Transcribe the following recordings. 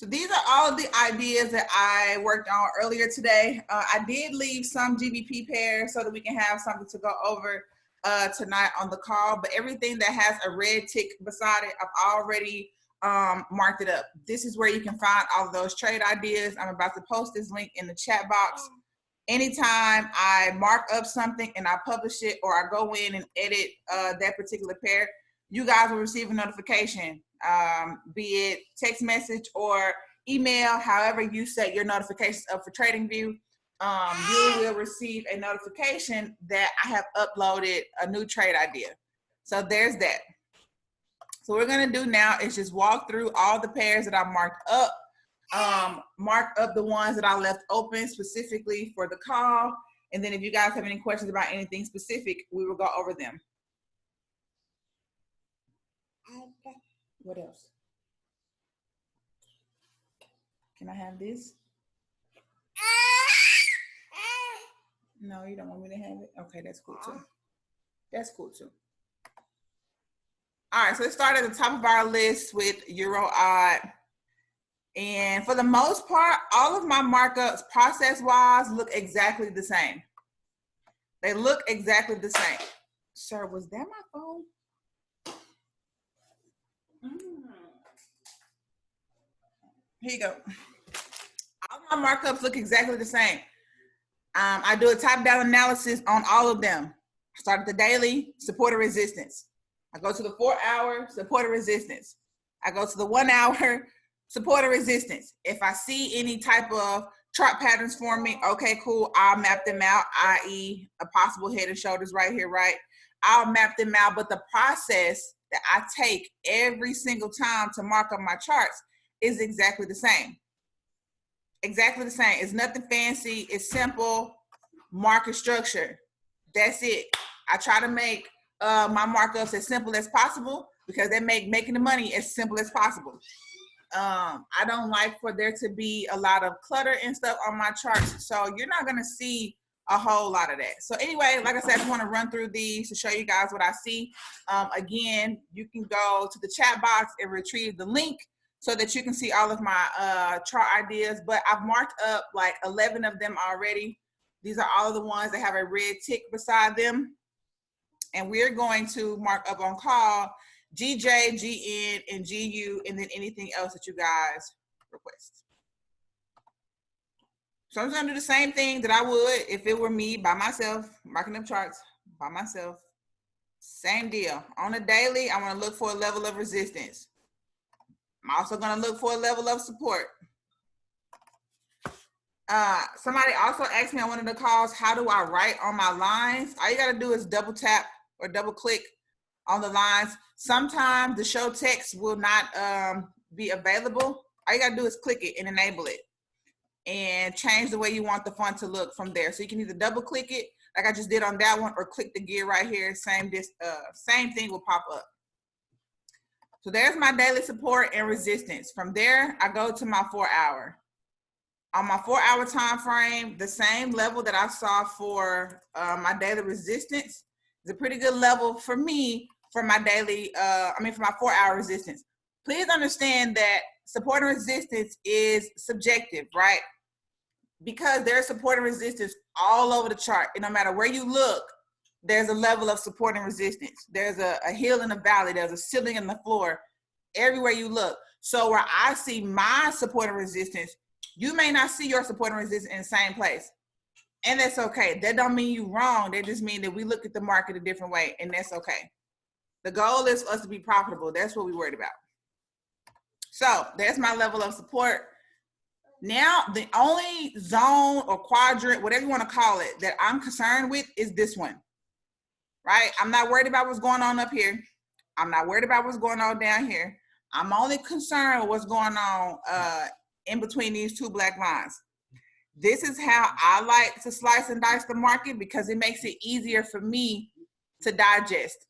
So these are all of the ideas that I worked on earlier today. I did leave some GBP pairs so that we can have something to go over tonight on the call, but everything that has a red tick beside it, I've already marked it up. This is where you can find all of those trade ideas. I'm about to post this link in the chat box. Anytime I mark up something and I publish it, or I go in and edit that particular pair, you guys will receive a notification, be it text message or email, however you set your notifications up for TradingView. You will receive a notification that I have uploaded a new trade idea. So there's that. So what we're gonna do now is just walk through all the pairs that I marked up, mark up the ones that I left open specifically for the call. And then if you guys have any questions about anything specific, we will go over them. What else? Can I have this? No, you don't want me to have it? Okay, that's cool too. That's cool too. All right, so let's start at the top of our list with EURXXX. And for the most part, all of my markups process-wise look exactly the same. They look exactly the same. Sir, was that my phone? Here you go. All my markups look exactly the same. I do a top-down analysis on all of them. I start at the daily, support and resistance. I go to the 4-hour, support and resistance. I go to the 1-hour, support and resistance. If I see any type of chart patterns forming, okay, cool, I'll map them out, i.e. a possible head and shoulders right here, right? I'll map them out, but the process that I take every single time to mark up my charts is exactly the same. Exactly the same. It's nothing fancy. It's simple market structure. That's it. I try to make my markups as simple as possible because they make making the money as simple as possible. I don't like for there to be a lot of clutter and stuff on my charts, so you're not gonna see a whole lot of that. So anyway, like I said, I just want to run through these to show you guys what I see. Again, you can go to the chat box and retrieve the link so that you can see all of my chart ideas, but I've marked up like 11 of them already. These are all of the ones that have a red tick beside them. And we're going to mark up on call GJ, GN, and GU, and then anything else that you guys request. So I'm just gonna do the same thing that I would if it were me by myself, marking up charts by myself. Same deal. On a daily, I wanna look for a level of resistance. I'm also gonna look for a level of support. Somebody also asked me on one of the calls, how do I write on my lines? All you gotta do is double tap or double click on the lines. Sometimes the show text will not be available. All you gotta do is click it and enable it and change the way you want the font to look from there. So you can either double click it like I just did on that one or click the gear right here. Same thing will pop up. So there's my daily support and resistance. From there, I go to my 4-hour. On my 4-hour time frame, the same level that I saw for my daily resistance is a pretty good level for me for my daily, for my 4-hour resistance. Please understand that support and resistance is subjective, right? Because there's support and resistance all over the chart. And no matter where you look, there's a level of support and resistance. There's a hill and a valley. There's a ceiling and the floor everywhere you look. So where I see my support and resistance, you may not see your support and resistance in the same place. And that's okay. That don't mean you wrong. That just mean that we look at the market a different way, and that's okay. The goal is for us to be profitable. That's what we're worried about. So there's my level of support. Now, the only zone or quadrant, whatever you want to call it, that I'm concerned with is this one, right? I'm not worried about what's going on up here. I'm not worried about what's going on down here. I'm only concerned with what's going on in between these two black lines. This is how I like to slice and dice the market because it makes it easier for me to digest.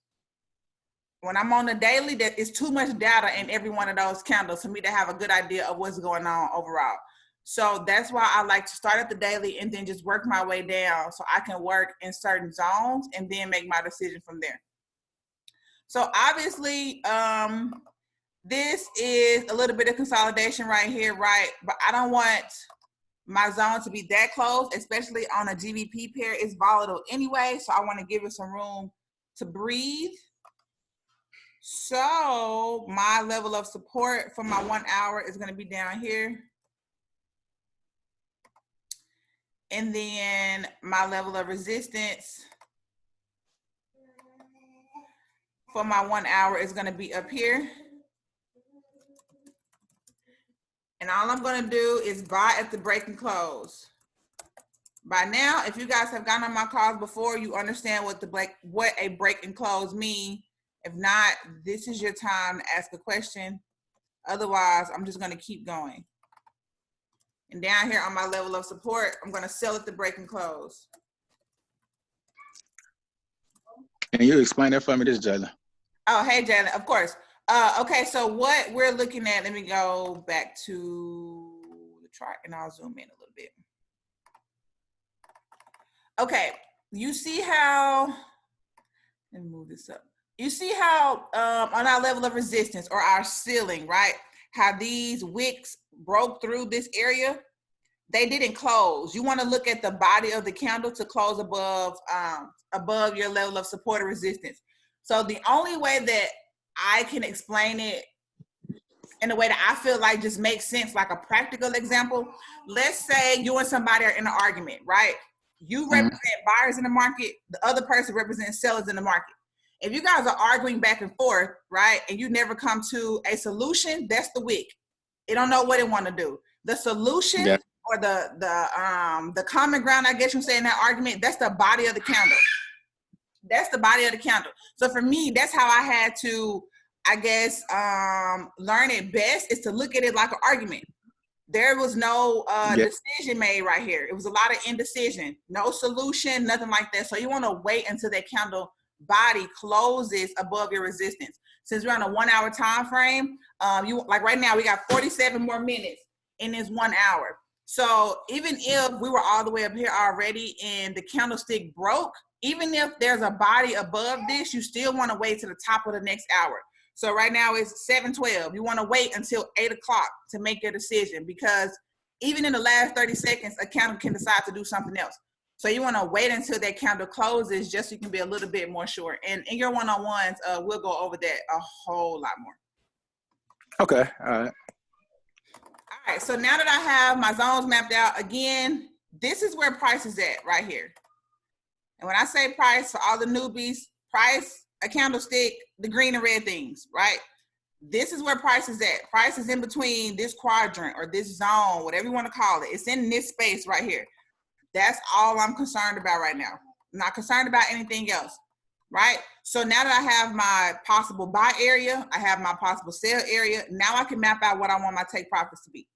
When I'm on the daily, that is too much data in every one of those candles for me to have a good idea of what's going on overall. So that's why I like to start at the daily and then just work my way down so I can work in certain zones and then make my decision from there. So obviously, This is a little bit of consolidation right here, right? But I don't want my zone to be that close, especially on a GBP pair. It's volatile anyway, so I want to give it some room to breathe. So my level of support for my 1 hour is going to be down here. And then my level of resistance for my 1 hour is going to be up here. And all I'm going to do is buy at the break and close. By now, if you guys have gotten on my calls before, you understand what a break and close mean. If not, this is your time to ask a question. Otherwise, I'm just going to keep going. And down here on my level of support, I'm going to sell at the break and close. Can you explain that for me? This is Jalen. Oh, hey, Jalen, of course. Okay, so what we're looking at, let me go back to the chart and I'll zoom in a little bit. Okay, you see how, let me move this up. You see how on our level of resistance or our ceiling, right? How these wicks broke through this area, they didn't close. You want to look at the body of the candle to close above your level of support or resistance. So the only way that I can explain it in a way that I feel like just makes sense, like a practical example, let's say you and somebody are in an argument, right? You represent buyers in the market, the other person represents sellers in the market. If you guys are arguing back and forth, right, and you never come to a solution, that's the wick. It don't know what it want to do. The solution or the common ground, I guess you say in that argument, that's the body of the candle. That's the body of the candle. So for me, that's how I had to, I guess, learn it best, is to look at it like an argument. There was no decision made right here. It was a lot of indecision, no solution, nothing like that. So you want to wait until that candle body closes above your resistance. Since we're on a 1 hour time frame, like right now we got 47 more minutes in this 1 hour. So even if we were all the way up here already and the candlestick broke, even if there's a body above this, you still want to wait to the top of the next hour. So right now it's 7:12. You want to wait until 8 o'clock to make your decision, because even in the last 30 seconds, a candle can decide to do something else. So you want to wait until that candle closes just so you can be a little bit more sure. And in your one-on-ones, we'll go over that a whole lot more. Okay, all right. All right, so now that I have my zones mapped out, again, this is where price is at right here. And when I say price, for all the newbies, price, a candlestick, the green and red things, right? This is where price is at. Price is in between this quadrant or this zone, whatever you want to call it. It's in this space right here. That's all I'm concerned about right now. I'm not concerned about anything else, right? So now that I have my possible buy area, I have my possible sell area, now I can map out what I want my take profits to be.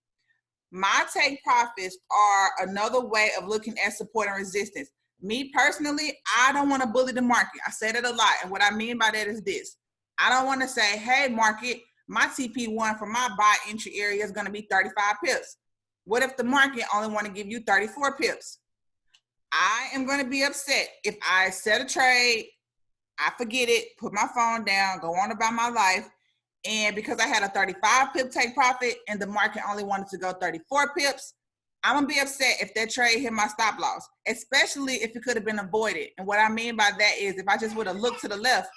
My take profits are another way of looking at support and resistance. Me personally, I don't want to bully the market. I say that a lot. And what I mean by that is this. I don't want to say, hey, market, my TP1 for my buy entry area is going to be 35 pips. What if the market only want to give you 34 pips? I am going to be upset if I set a trade, I forget it, put my phone down, go on about my life, and because I had a 35 pip take profit and the market only wanted to go 34 pips, I'm going to be upset if that trade hit my stop loss, especially if it could have been avoided. And what I mean by that is if I just would have looked to the left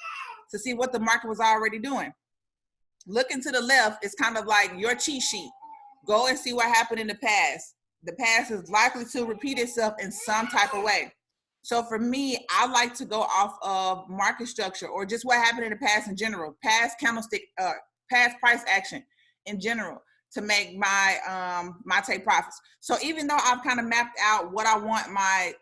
to see what the market was already doing. Looking to the left is kind of like your cheat sheet. Go and see what happened in the past. The past is likely to repeat itself in some type of way. So for me, I like to go off of market structure or just what happened in the past in general, past candlestick, past price action in general, to make my my take profits. So even though I've kind of mapped out what I want my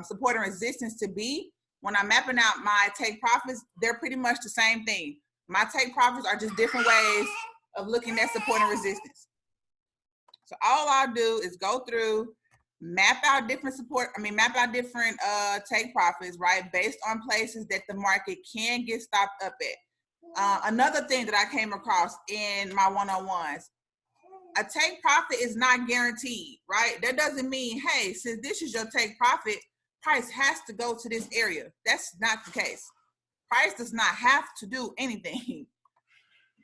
support and resistance to be, when I'm mapping out my take profits, they're pretty much the same thing. My take profits are just different ways of looking at support and resistance. So all I'll do is go through, map out different different take profits, right? Based on places that the market can get stopped up at. Another thing that I came across in my one-on-ones, a take profit is not guaranteed, right? That doesn't mean, hey, since this is your take profit, price has to go to this area. That's not the case. Price does not have to do anything.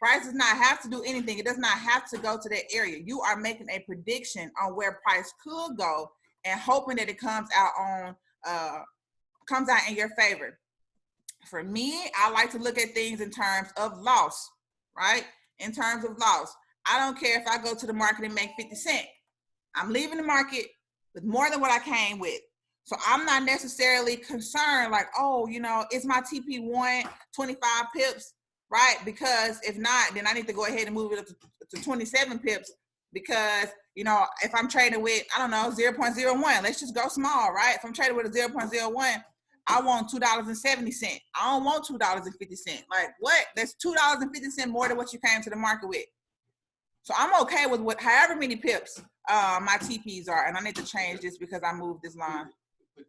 Price does not have to do anything. It does not have to go to that area. You are making a prediction on where price could go and hoping that it comes out in your favor. For me, I like to look at things in terms of loss, right? In terms of loss. I don't care if I go to the market and make 50 cents. I'm leaving the market with more than what I came with. So I'm not necessarily concerned like, oh, you know, is my TP1 25 pips, right? Because if not, then I need to go ahead and move it up to 27 pips because, you know, if I'm trading with, I don't know, 0.01, let's just go small, right? If I'm trading with a 0.01, I want $2.70. I don't want $2.50. Like what? That's $2.50 more than what you came to the market with. So I'm okay with however many pips my TPs are, and I need to change this because I moved this line. Put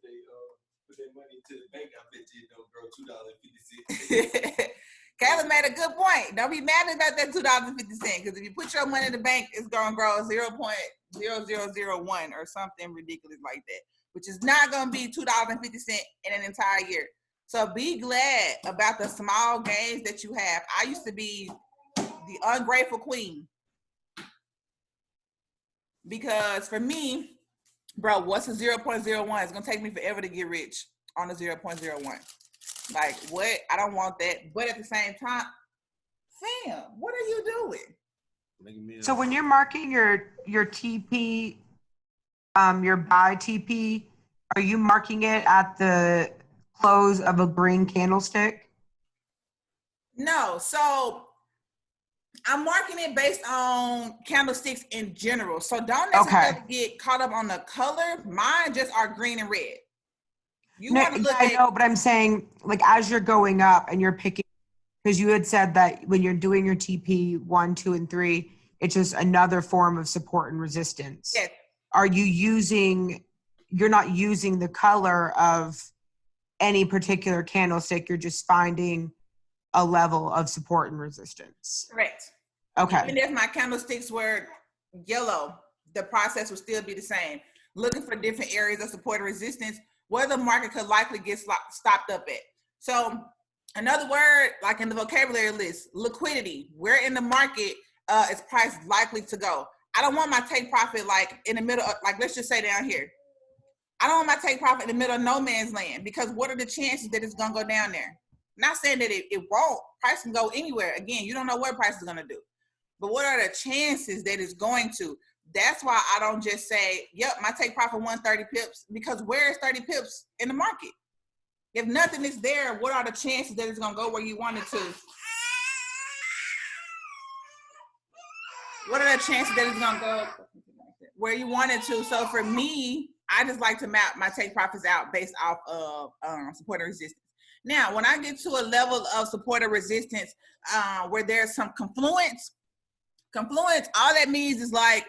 their money into the bank. I bet you it don't grow $2.50. Caleb made a good point. Don't be mad about that $2.50 because if you put your money in the bank, it's gonna grow 0.0001 or something ridiculous like that, which is not gonna be $2.50 in an entire year. So be glad about the small gains that you have. I used to be the ungrateful queen because for me, bro, what's a 0.01? It's gonna take me forever to get rich on a 0.01. Like what? I don't want that. But at the same time, fam, what are you doing? So when you're marking your TP, your buy TP, are you marking it at the close of a green candlestick? No. So I'm marking it based on candlesticks in general. So don't necessarily get caught up on the color. Mine just are green and red. You want to look I know, but I'm saying like as you're going up and you're picking, because you had said that when you're doing your TP 1, 2, and 3, it's just another form of support and resistance. Yes. Are you you're not using the color of any particular candlestick, you're just finding a level of support and resistance. Correct. Okay. Even if my candlesticks were yellow, the process would still be the same. Looking for different areas of support and resistance where the market could likely get stopped up at. So another word, like in the vocabulary list, liquidity. Where in the market is price likely to go? I don't want my take profit like in the middle of, like let's just say down here. I don't want my take profit in the middle of no man's land because what are the chances that it's gonna go down there? Not saying that it won't. Price can go anywhere. Again, you don't know what price is gonna do. But what are the chances that it's going to? That's why I don't just say, yep, my take profit 130 pips, because where is 30 pips in the market? If nothing is there, what are the chances that it's gonna go where you want it to? What are the chances that it's gonna go where you want it to? So for me, I just like to map my take profits out based off of support and resistance. Now, when I get to a level of support or resistance where there's some confluence, all that means is like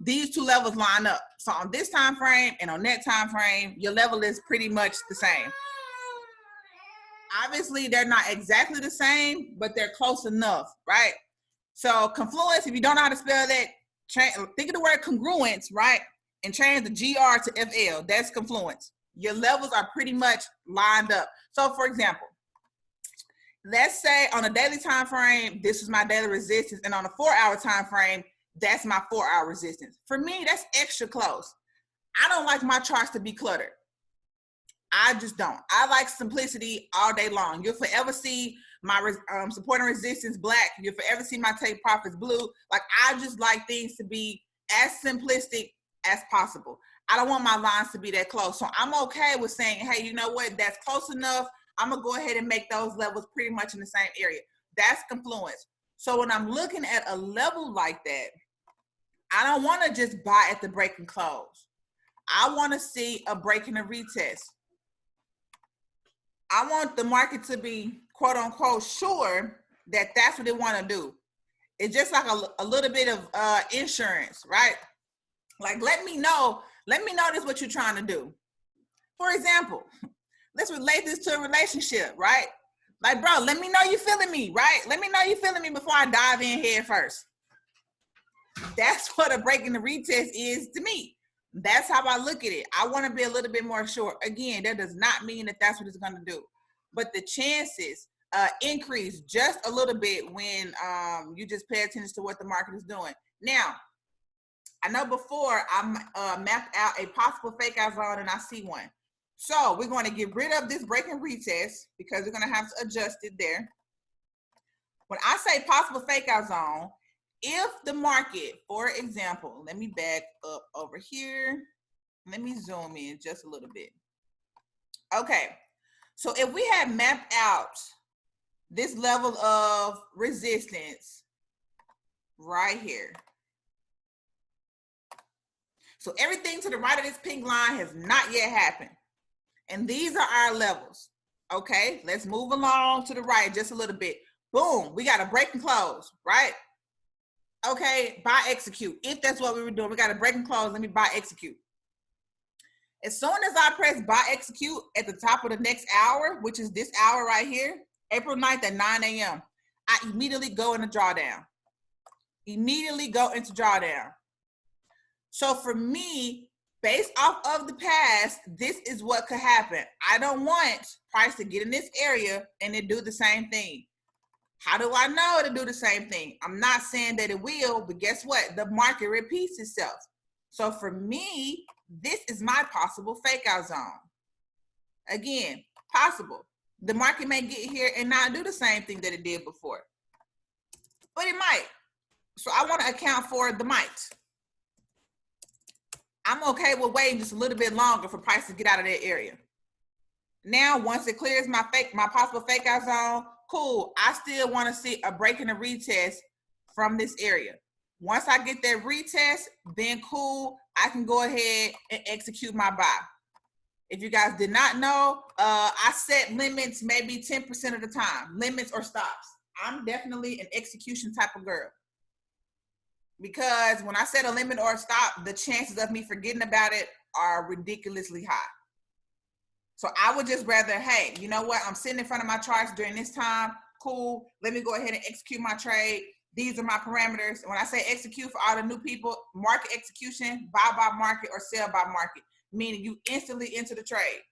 these two levels line up. So on this time frame and on that time frame, your level is pretty much the same. Obviously, they're not exactly the same, but they're close enough, right? So confluence, if you don't know how to spell that, think of the word congruence, right? And change the GR to FL. That's confluence. Your levels are pretty much lined up. So for example, let's say on a daily time frame, this is my daily resistance, and on a 4-hour time frame, that's my 4-hour resistance. For me, that's extra close. I don't like my charts to be cluttered. I just don't. I like simplicity all day long. You'll forever see my support and resistance black. You'll forever see my take profits blue. Like I just like things to be as simplistic as possible. I don't want my lines to be that close. So I'm okay with saying, hey, you know what? That's close enough. I'm gonna go ahead and make those levels pretty much in the same area. That's confluence. So when I'm looking at a level like that, I don't want to just buy at the break and close. I want to see a break and a retest. I want the market to be quote unquote sure that that's what they want to do. It's just like a little bit of insurance, right? Like, let me know this is what you're trying to do. For example, let's relate this to a relationship, right? Like, bro, let me know you feeling me, right? Let me know you feeling me before I dive in head first. That's what a break and a retest is to me. That's how I look at it. I want to be a little bit more sure. Again, that does not mean that that's what it's going to do. But the chances increase just a little bit when you just pay attention to what the market is doing. Now, I know before I mapped out a possible fake out zone and I see one. So we're going to get rid of this break and retest because we're going to have to adjust it there. When I say possible fake out zone, if the market, for example, let me back up over here. Let me zoom in just a little bit. Okay, so if we had mapped out this level of resistance right here. So everything to the right of this pink line has not yet happened. And these are our levels. Okay, let's move along to the right just a little bit. Boom, we got a break and close, right? Okay, buy, execute. If that's what we were doing, we got a break and close. Let me buy, execute. As soon as I press buy, execute at the top of the next hour, which is this hour right here, April 9th at 9 a.m., I immediately go into drawdown. Immediately go into drawdown. So for me, based off of the past, this is what could happen. I don't want price to get in this area and then do the same thing. How do I know it'll do the same thing? I'm not saying that it will, but guess what? The market repeats itself. So for me, this is my possible fake out zone. Again, possible. The market may get here and not do the same thing that it did before, but it might. So I want to account for the might. I'm okay with waiting just a little bit longer for price to get out of that area. Now, once it clears my possible fake out zone, cool. I still want to see a break and a retest from this area. Once I get that retest, then cool, I can go ahead and execute my buy. If you guys did not know, I set limits maybe 10% of the time, limits or stops. I'm definitely an execution type of girl. Because when I set a limit or a stop, the chances of me forgetting about it are ridiculously high. So I would just rather, hey, you know what? I'm sitting in front of my charts during this time. Cool. Let me go ahead and execute my trade. These are my parameters. When I say execute for all the new people, market execution, buy by market or sell by market, meaning you instantly enter the trade.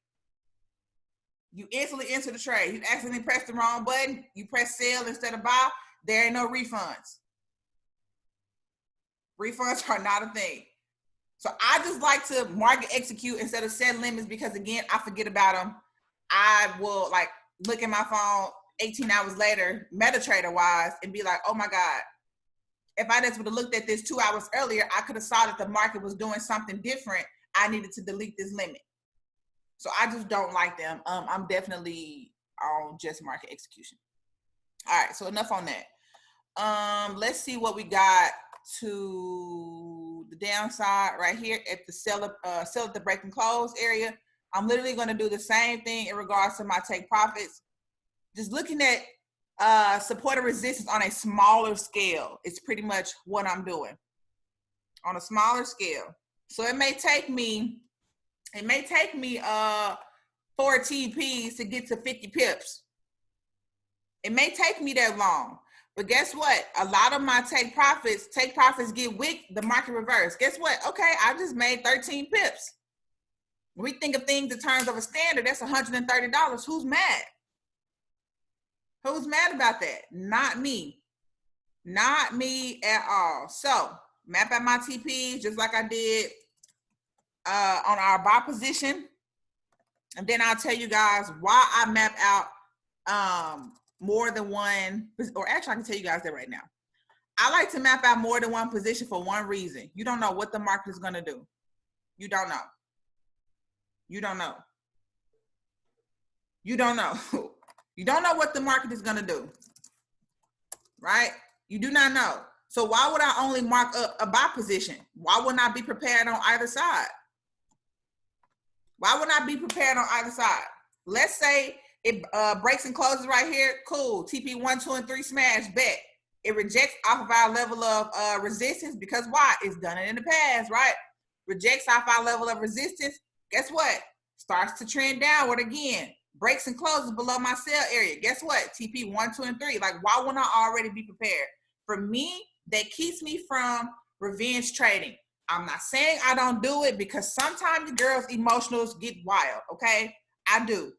You instantly enter the trade. You accidentally press the wrong button. You press sell instead of buy. There ain't no refunds. Refunds are not a thing. So I just like to market execute instead of set limits because, again, I forget about them. I will, like, look at my phone 18 hours later, MetaTrader wise, and be like, oh my God, if I just would have looked at this 2 hours earlier, I could have saw that the market was doing something different. I needed to delete this limit. So I just don't like them. I'm definitely on just market execution. All right, so enough on that. Let's see what we got to the downside right here at the sell at the break and close area. I'm literally going to do the same thing in regards to my take profits. Just looking at support and resistance on a smaller scale. It's pretty much what I'm doing on a smaller scale. So it may take me 4 TPs to get to 50 pips. It may take me that long. But guess what? A lot of my take profits get wicked, the market reverse. Guess what? Okay, I just made 13 pips. When we think of things in terms of a standard, that's $130. Who's mad? Who's mad about that? Not me. Not me at all. So map out my TPs just like I did on our buy position. And then I'll tell you guys why I map out more than one, or actually I can tell you guys that right now. I like to map out more than one position for one reason. You don't know what the market is going to do. You don't know. You don't know. You don't know. You don't know what the market is going to do, right? You do not know. So why would I only mark up a buy position? Why wouldn't I be prepared on either side? Why wouldn't I be prepared on either side? Let's say it breaks and closes right here. Cool. TP 1, 2, and 3 smash. Bet. It rejects off of our level of resistance because why? It's done it in the past, right? Rejects off our level of resistance. Guess what? Starts to trend downward again. Breaks and closes below my sell area. Guess what? TP 1, 2, and 3. Like, why wouldn't I already be prepared? For me, that keeps me from revenge trading. I'm not saying I don't do it because sometimes the girls' emotionals get wild, okay? I do.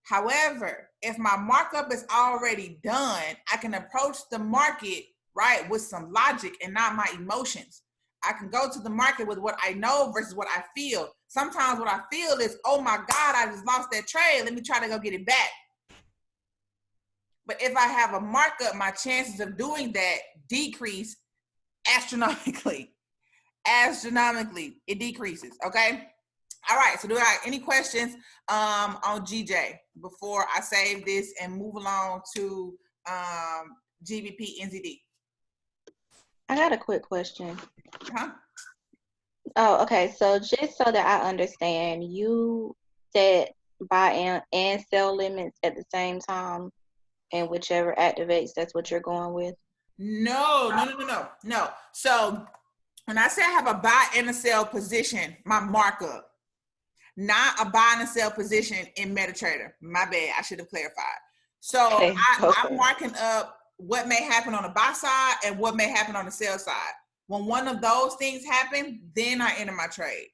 However, if my markup is already done, I can approach the market, right, with some logic and not my emotions. I can go to the market with what I know versus what I feel. Sometimes what I feel is, oh my God, I just lost that trade. Let me try to go get it back. But if I have a markup, my chances of doing that decrease astronomically. Astronomically, it decreases, okay? All right, so do I have any questions on GJ before I save this and move along to GBPNZD? I got a quick question. Huh? Oh, okay. So just so that I understand, you set buy and sell limits at the same time, and whichever activates, that's what you're going with? No. So when I say I have a buy and a sell position, my markup, not a buy and a sell position in MetaTrader. My bad, I should have clarified. So Okay. I'm marking up what may happen on the buy side and what may happen on the sell side. When one of those things happen, then I enter my trade.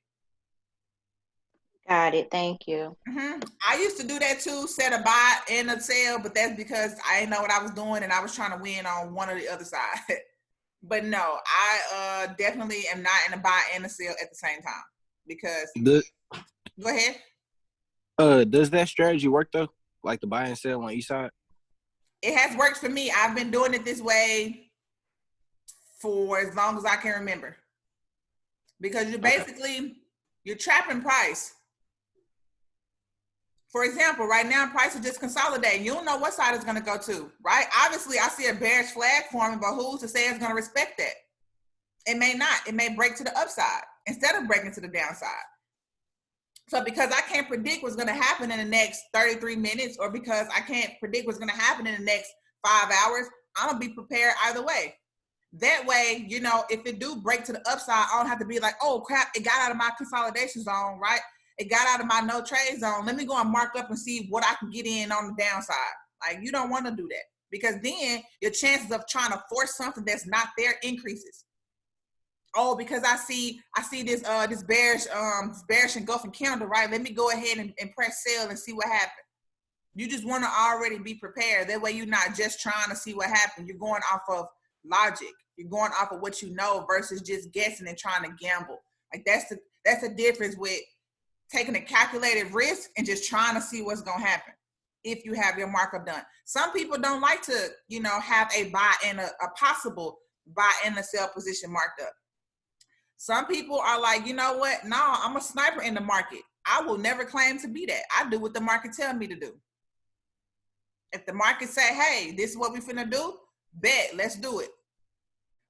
Got it. Thank you. I used to do that too, set a buy and a sell, but that's because I didn't know what I was doing and I was trying to win on one or the other side. But no, I definitely am not in a buy and a sell at the same time because. Go ahead. Does that strategy work though? Like the buy and sell on each side? It has worked for me. I've been doing it this way for as long as I can remember. Because you're basically, you're trapping price. For example, right now, price is just consolidating. You don't know what side it's going to go to, right? Obviously, I see a bearish flag forming, but who's to say it's going to respect that? It may not. It may break to the upside instead of breaking to the downside. So because I can't predict what's going to happen in the next 33 minutes, or because I can't predict what's going to happen in the next 5 hours, I'm going to be prepared either way. That way, you know, if it do break to the upside, I don't have to be like, oh crap, it got out of my consolidation zone, right? It got out of my no trade zone. Let me go and mark up and see what I can get in on the downside. Like, you don't want to do that, because then your chances of trying to force something that's not there increases. Oh, because I see this this bearish engulfing candle, right? Let me go ahead and press sell and see what happens. You just want to already be prepared. That way you're not just trying to see what happens. You're going off of logic. You're going off of what you know versus just guessing and trying to gamble. Like that's the difference with taking a calculated risk and just trying to see what's gonna happen if you have your markup done. Some people don't like to, you know, have a buy and a possible buy and a sell position marked up. Some people are like, you know what? No, I'm a sniper in the market. I will never claim to be that. I do what the market tell me to do. If the market say, hey, this is what we finna do, bet, let's do it.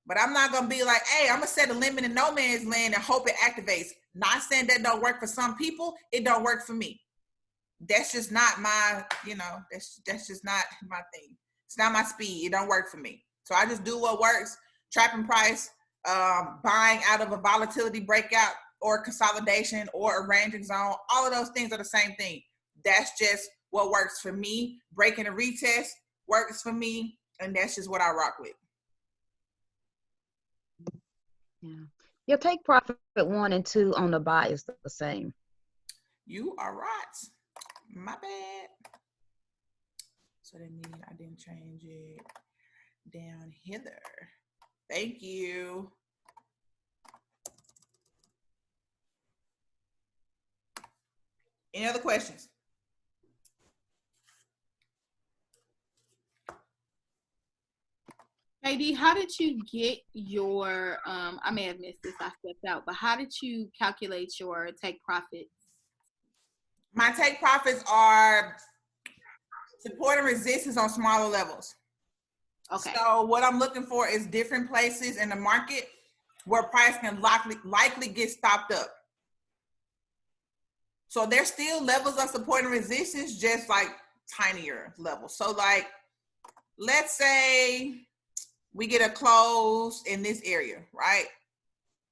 But I'm not gonna be like, hey, I'm gonna set a limit in no man's land and hope it activates. Not saying that don't work for some people, it don't work for me. That's just not my, you know, that's just not my thing. It's not my speed. It don't work for me. So I just do what works, trapping price, buying out of a volatility breakout or consolidation or a ranging zone. All of those things are the same thing. That's just what works for me. Breaking a retest works for me, and that's just what I rock with. Yeah. Your take profit 1 and 2 on the buy is the same. You are right. My bad. So that means I didn't change it down hither. Thank you. Any other questions? AD, how did you get your, I may have missed this, I stepped out, but how did you calculate your take profits? My take profits are support and resistance on smaller levels. Okay. So what I'm looking for is different places in the market where price can likely get stopped up. So there's still levels of support and resistance, just like tinier levels. So like, let's say we get a close in this area, right?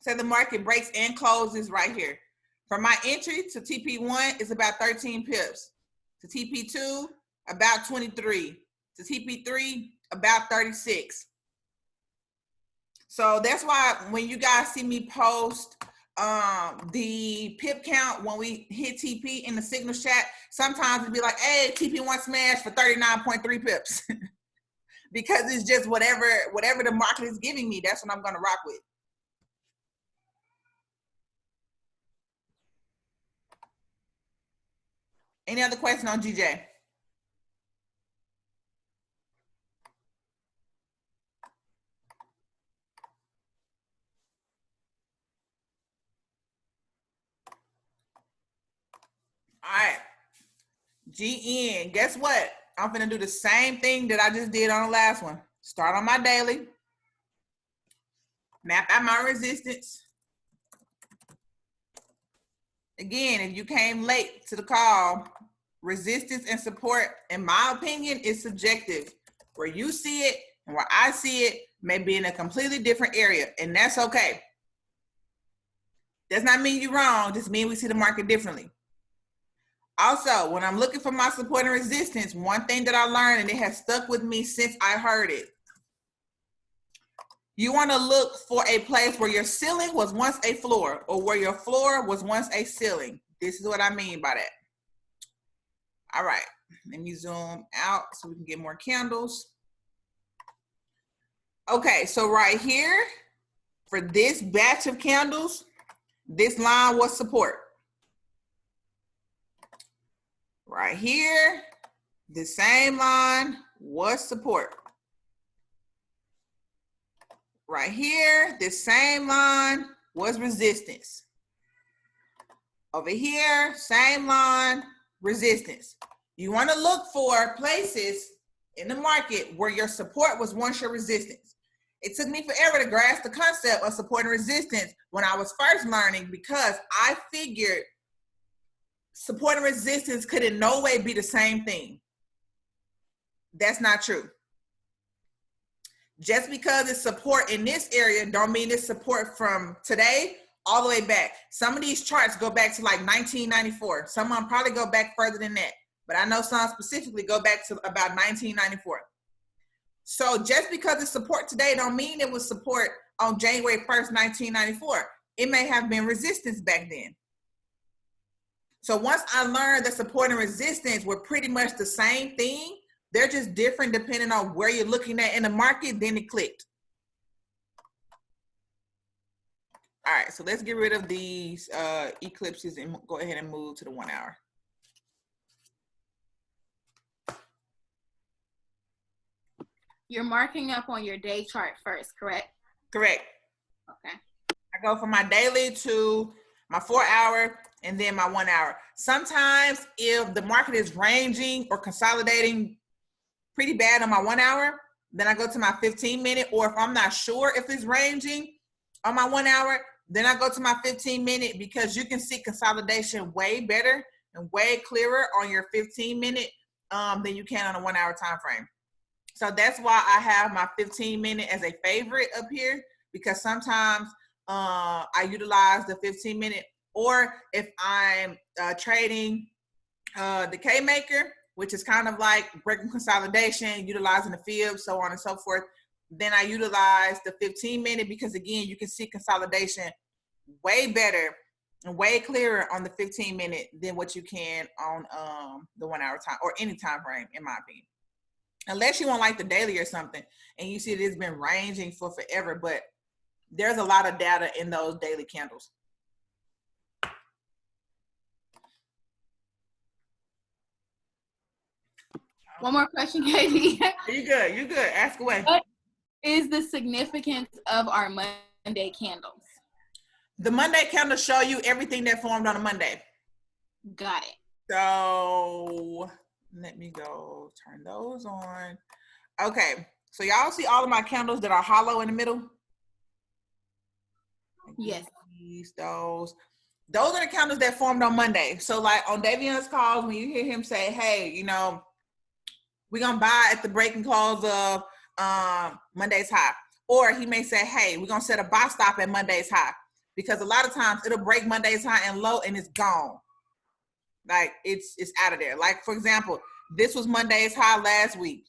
So the market breaks and closes right here. From my entry to TP1 is about 13 pips. To TP2, about 23. To TP3, about 36. So that's why when you guys see me post the pip count when we hit TP in the signals chat, sometimes it'd be like, hey, TP1 smash for 39.3 pips. Because it's just whatever the market is giving me, that's what I'm gonna rock with. Any other question on GJ? All right, GN, guess what? I'm gonna do the same thing that I just did on the last one. Start on my daily, map out my resistance. Again, if you came late to the call, resistance and support, in my opinion, is subjective. Where you see it and where I see it may be in a completely different area, and that's okay. Does not mean you're wrong, just mean we see the market differently. Also, when I'm looking for my support and resistance, one thing that I learned, and it has stuck with me since I heard it, you want to look for a place where your ceiling was once a floor, or where your floor was once a ceiling. This is what I mean by that. All right, let me zoom out so we can get more candles. Okay, so right here, for this batch of candles, this line was support. Right here, the same line was support. Right here, this same line was resistance. Over here, same line, resistance. You want to look for places in the market where your support was once your resistance. It took me forever to grasp the concept of support and resistance when I was first learning, because I figured support and resistance could in no way be the same thing. That's not true. Just because it's support in this area don't mean it's support from today all the way back. Some of these charts go back to like 1994. Some of them probably go back further than that, but I know some specifically go back to about 1994. So just because it's support today don't mean it was support on January 1st, 1994. It may have been resistance back then. So once I learned that support and resistance were pretty much the same thing, they're just different depending on where you're looking at in the market, then it clicked. All right, so let's get rid of these eclipses and go ahead and move to the 1 hour. You're marking up on your day chart first, correct? Correct. Okay. I go from my daily to my 4 hour and then my 1 hour. Sometimes if the market is ranging or consolidating pretty bad on my 1 hour, then I go to my 15-minute, or if I'm not sure if it's ranging on my 1 hour, then I go to my 15-minute, because you can see consolidation way better and way clearer on your 15-minute than you can on a 1 hour time frame. So that's why I have my 15-minute as a favorite up here, because sometimes I utilize the 15-minute, or if I'm trading the K maker, which is kind of like breaking consolidation, utilizing the fib, so on and so forth, then I utilize the 15-minute, because again, you can see consolidation way better and way clearer on the 15-minute than what you can on the 1 hour time, or any time frame, in my opinion. Unless you want like the daily or something, and you see that it's been ranging for forever, but there's a lot of data in those daily candles. One more question, Katie. You good, you good, ask away. What is the significance of our Monday candles? The Monday candles show you everything that formed on a Monday. Got it. So let me go turn those on. Okay, so y'all see all of my candles that are hollow in the middle? Yes. Those are the candles that formed on Monday. So like on Davion's calls, when you hear him say, hey, you know, we're gonna buy at the breaking close of Monday's high. Or he may say, hey, we're gonna set a buy stop at Monday's high. Because a lot of times it'll break Monday's high and low and it's gone. Like it's out of there. Like for example, this was Monday's high last week.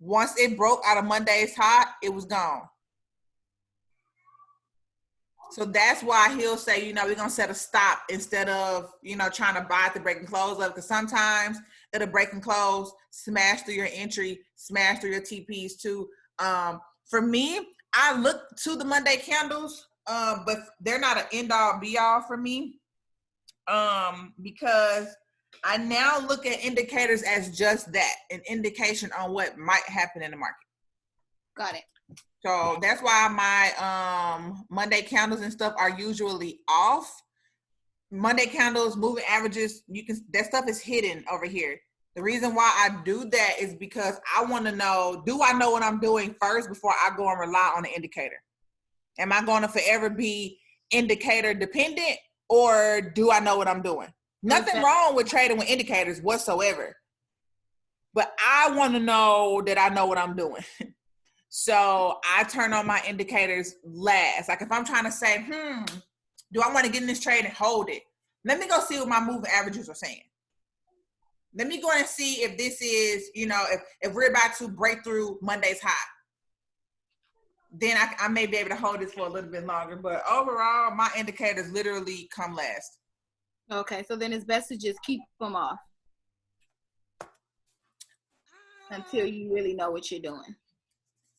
Once it broke out of Monday's high, it was gone. So that's why he'll say, we're going to set a stop instead of, trying to buy at the break and close of, because sometimes it'll break and close, smash through your entry, smash through your TPs too. For me, I look to the Monday candles, but they're not an end all be all for me, because I now look at indicators as just that, an indication on what might happen in the market. Got it. So that's why my Monday candles and stuff are usually off. Monday candles, moving averages, that stuff is hidden over here. The reason why I do that is because I want to know, do I know what I'm doing first before I go and rely on the indicator? Am I going to forever be indicator dependent, or do I know what I'm doing? Nothing wrong with trading with indicators whatsoever, but I want to know that I know what I'm doing. So I turn on my indicators last. Like if I'm trying to say, do I want to get in this trade and hold it? Let me go see what my moving averages are saying. Let me go and see if this is, if we're about to break through Monday's high. Then I may be able to hold this for a little bit longer. But overall, my indicators literally come last. Okay, so then it's best to just keep them off until you really know what you're doing.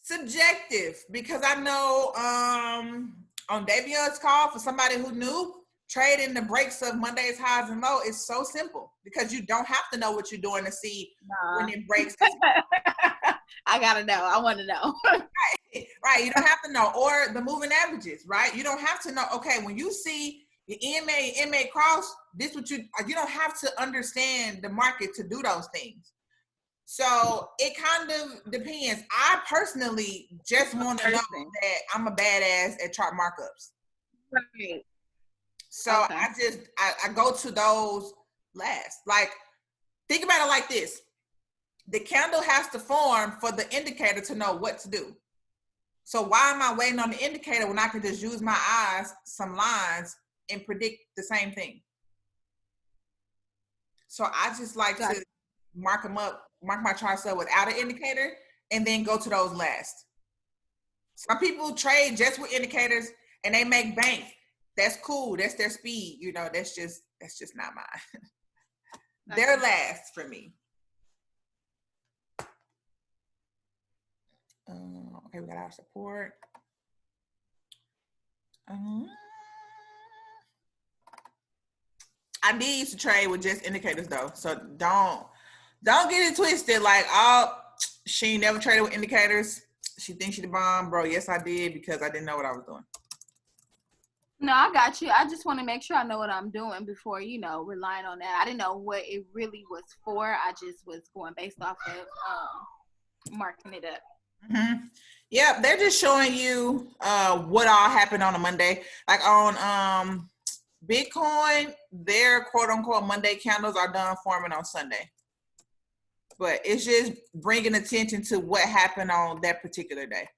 Subjective, because I know on Davion's call, for somebody who knew, trading the breaks of Monday's highs and low is so simple because you don't have to know what you're doing to see when it breaks. I gotta know. I want to know. Right. You don't have to know. Or the moving averages, right? You don't have to know. Okay, when you see the MA cross, this what you don't have to understand the market to do those things. So it kind of depends. I personally just want to know that I'm a badass at chart markups. Right. So okay. I go to those last. Like, think about it like this. The candle has to form for the indicator to know what to do. So why am I waiting on the indicator when I can just use my eyes, some lines, and predict the same thing? So I just like to mark them up, mark my charts up without an indicator, and then go to those last. Some people trade just with indicators and they make bank. That's cool. That's their speed. That's just not mine. They're last for me. Okay, we got our support. I did used to trade with just indicators though, so don't get it twisted. Like, she never traded with indicators. She thinks she the bomb, bro. Yes, I did, because I didn't know what I was doing. No, I got you. I just want to make sure I know what I'm doing before, relying on that. I didn't know what it really was for. I just was going based off of marking it up. Mm-hmm. Yeah, they're just showing you what all happened on a Monday. Like on Bitcoin, their quote unquote Monday candles are done forming on Sunday. But it's just bringing attention to what happened on that particular day.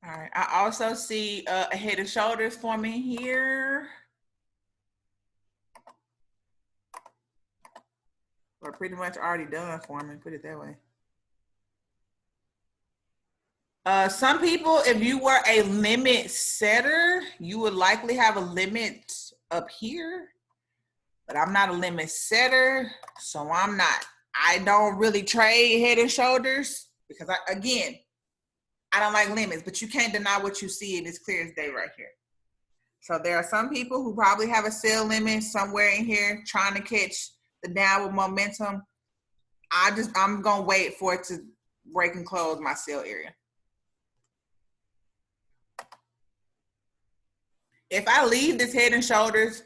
All right, I also see a head and shoulders forming here. Or pretty much already done forming, put it that way. Some people, if you were a limit setter, you would likely have a limit up here, but I'm not a limit setter, so I'm not. I don't really trade head and shoulders because I don't like limits, but you can't deny what you see, and it's clear as day right here. So there are some people who probably have a sell limit somewhere in here trying to catch the downward momentum. I'm gonna wait for it to break and close my sell area. If I leave this head and shoulders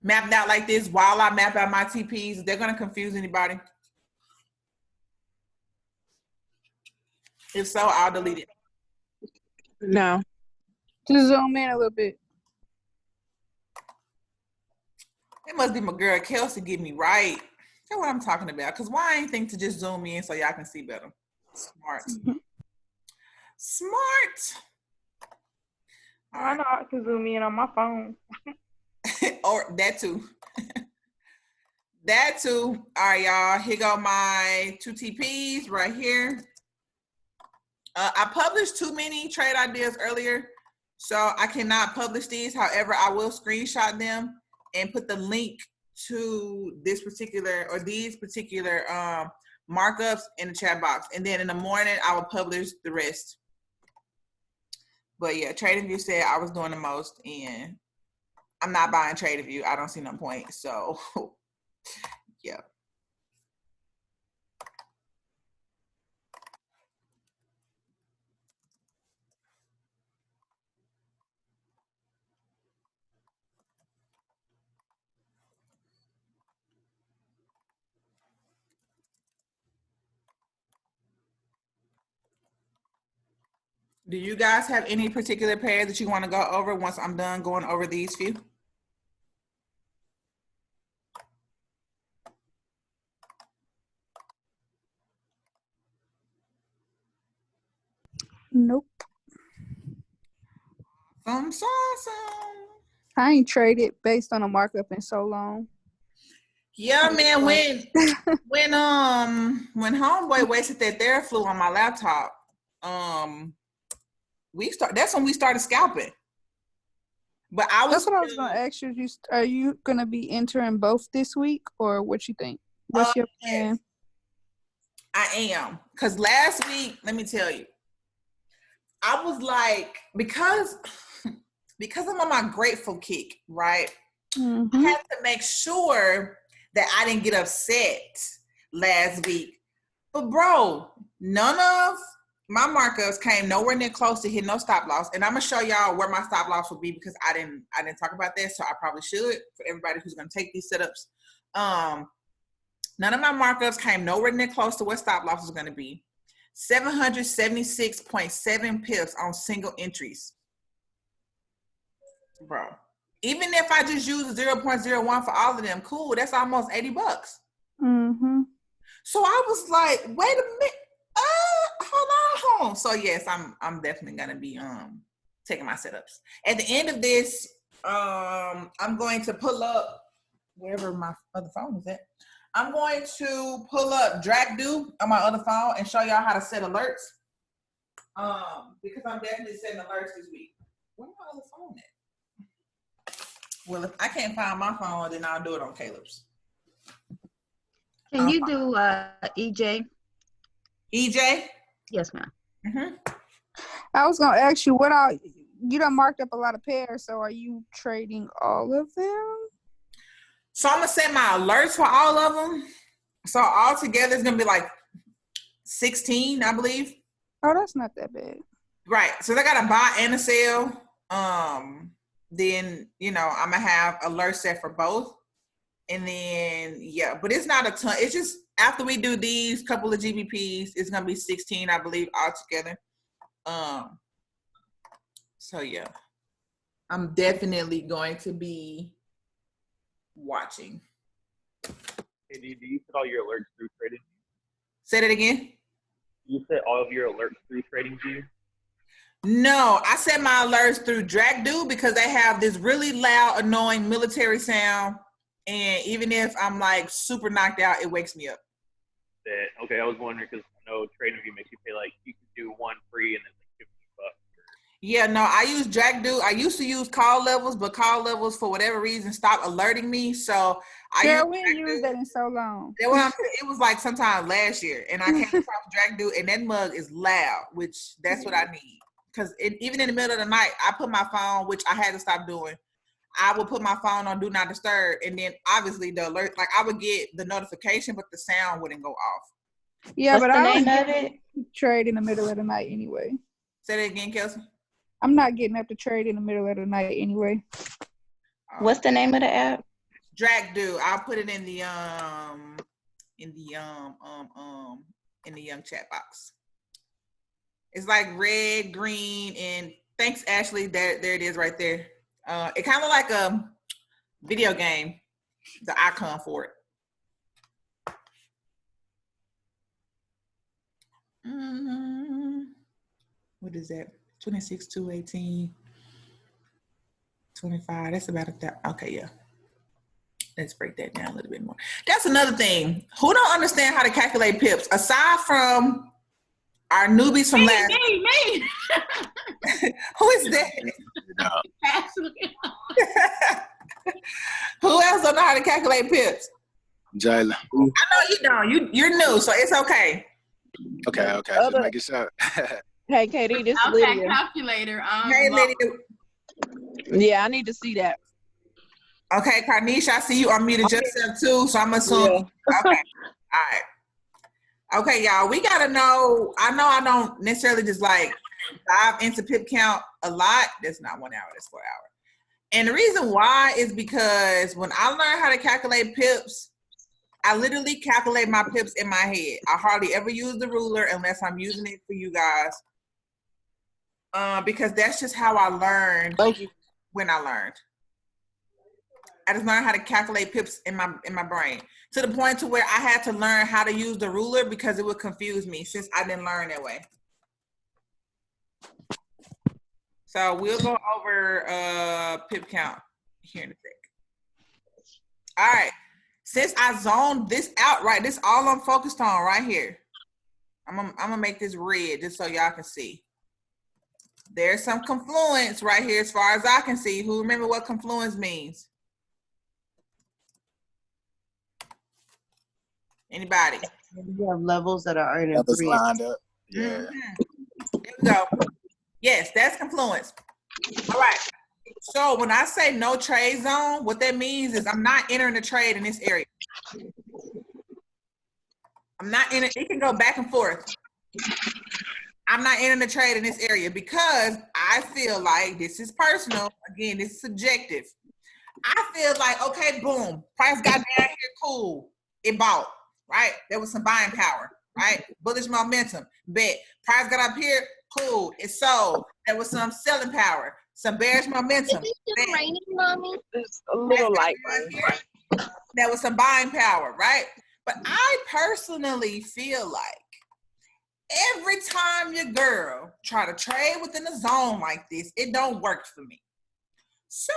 mapped out like this while I map out my TPs, they're gonna confuse anybody. If so, I'll delete it. No. Just zoom in a little bit. It must be my girl Kelsey get me right. That's what I'm talking about. Because why I ain't think to just zoom in so y'all can see better. Smart. Smart. I know I can zoom in on my phone. Or that too. that too. All right, y'all. Here go my 2 TPs right here. I published too many trade ideas earlier, so I cannot publish these. However, I will screenshot them and put the link to this particular or these particular markups in the chat box. And then in the morning, I will publish the rest. But yeah, TradingView said I was doing the most, and I'm not buying TradingView. I don't see no point. So yeah. Do you guys have any particular pair that you want to go over once I'm done going over these few? Nope. Awesome. I ain't traded based on a markup in so long. Yeah, man. When homeboy wasted that Theraflu on my laptop, that's when we started scalping. But That's what I was gonna ask you. Are you gonna be entering both this week, or what you think? What's your plan? Yes, I am. Because last week, let me tell you, I was like, because I'm on my grateful kick, right? Mm-hmm. I had to make sure that I didn't get upset last week. But bro, none of my markups came nowhere near close to hit no stop loss. And I'm gonna show y'all where my stop loss will be because I didn't talk about that, so I probably should for everybody who's gonna take these setups. None of my markups came nowhere near close to what stop loss is gonna be. 776.7 pips on single entries. Bro. Even if I just use 0.01 for all of them, cool, that's almost $80. Mm-hmm. So I was like, wait a minute. Hold on. So yes, I'm definitely gonna be taking my setups. At the end of this, I'm going to pull up wherever my other phone is at. I'm going to pull up DraGdo on my other phone and show y'all how to set alerts. Because I'm definitely setting alerts this week. Where's my other phone at? Well, if I can't find my phone, then I'll do it on Caleb's. Can you do EJ? EJ? Yes, ma'am. Mm-hmm. I was gonna ask you you done marked up a lot of pairs, so are you trading all of them? So I'm gonna set my alerts for all of them. So all together it's gonna be like 16, I believe. Oh, that's not that bad. Right. So they got a buy and a sell. Then I'm gonna have alerts set for both. And then but it's not a ton. It's just after we do these couple of GBPs, it's gonna be 16, I believe, all together. So yeah, I'm definitely going to be watching. Hey, do you set all your alerts through TradingView? Say that again. You set all of your alerts through TradingView? No, I set my alerts through DraGdo because they have this really loud, annoying military sound. And even if I'm like super knocked out, it wakes me up. Okay, I was wondering because I know TradingView makes you pay like you can do one free and then like $15. Yeah, no, I use DraGdo. I used to use call levels, but call levels for whatever reason stopped alerting me. So we ain't used that in so long. It was like sometime last year, and I came across DraGdo, and that mug is loud, which that's what I need. Because even in the middle of the night, I put my phone, which I had to stop doing. I would put my phone on Do Not Disturb, and then obviously the alert, like I would get the notification, but the sound wouldn't go off. Yeah, What's but the I name of it? Trade in the middle of the night anyway. Say that again, Kelsey. I'm not getting up to trade in the middle of the night anyway. What's the name of the app? DraGdo. I'll put it in the young chat box. It's like red, green, and thanks, Ashley. There it is right there. It kind of like a video game, the icon for it. What is that? 26, 218, 25. That's about that. Okay, yeah. Let's break that down a little bit more. That's another thing. Who don't understand how to calculate pips? Aside from our newbies from last. Me. Who is that? Who else don't know how to calculate pips? Jayla. I know you don't. You're new, so it's okay. Okay. Just make it sure. Hey, Katie, this is Okay, Lydia. calculator. Hey, Lydia. Yeah, I need to see that. Okay, Carnisha, I see you unmuted yourself too, so I'm assuming. Yeah. Okay. All right. Okay, y'all, we gotta know. I know I don't necessarily just like dive into pip count a lot. That's not 1 hour, that's 4 hours. And the reason why is because when I learned how to calculate pips, I literally calculate my pips in my head. I hardly ever use the ruler unless I'm using it for you guys. Because that's just how I learned when I learned. I just learned how to calculate pips in my brain to the point to where I had to learn how to use the ruler because it would confuse me since I didn't learn that way. So we'll go over pip count here in a sec. All right. Since I zoned this out, right, this all I'm focused on right here. I'm gonna make this red just so y'all can see. There's some confluence right here as far as I can see. Who remember what confluence means? Anybody? You have levels that are in Levels three. lined up. Yeah. Mm-hmm. Here we go. Yes, that's confluence. All right. So when I say no trade zone, what that means is I'm not entering the trade in this area. I'm not in it. It can go back and forth. I'm not entering the trade in this area because I feel like this is personal. Again, this is subjective. I feel like, okay, boom, price got down here, cool. It bought, right? There was some buying power, right? Bullish momentum, bet. Price got up here, cool. It sold. There was some selling power, some bearish momentum. Is it still raining, Mommy? It's a little light. There was some buying power, right? But I personally feel like every time your girl try to trade within a zone like this, it don't work for me. So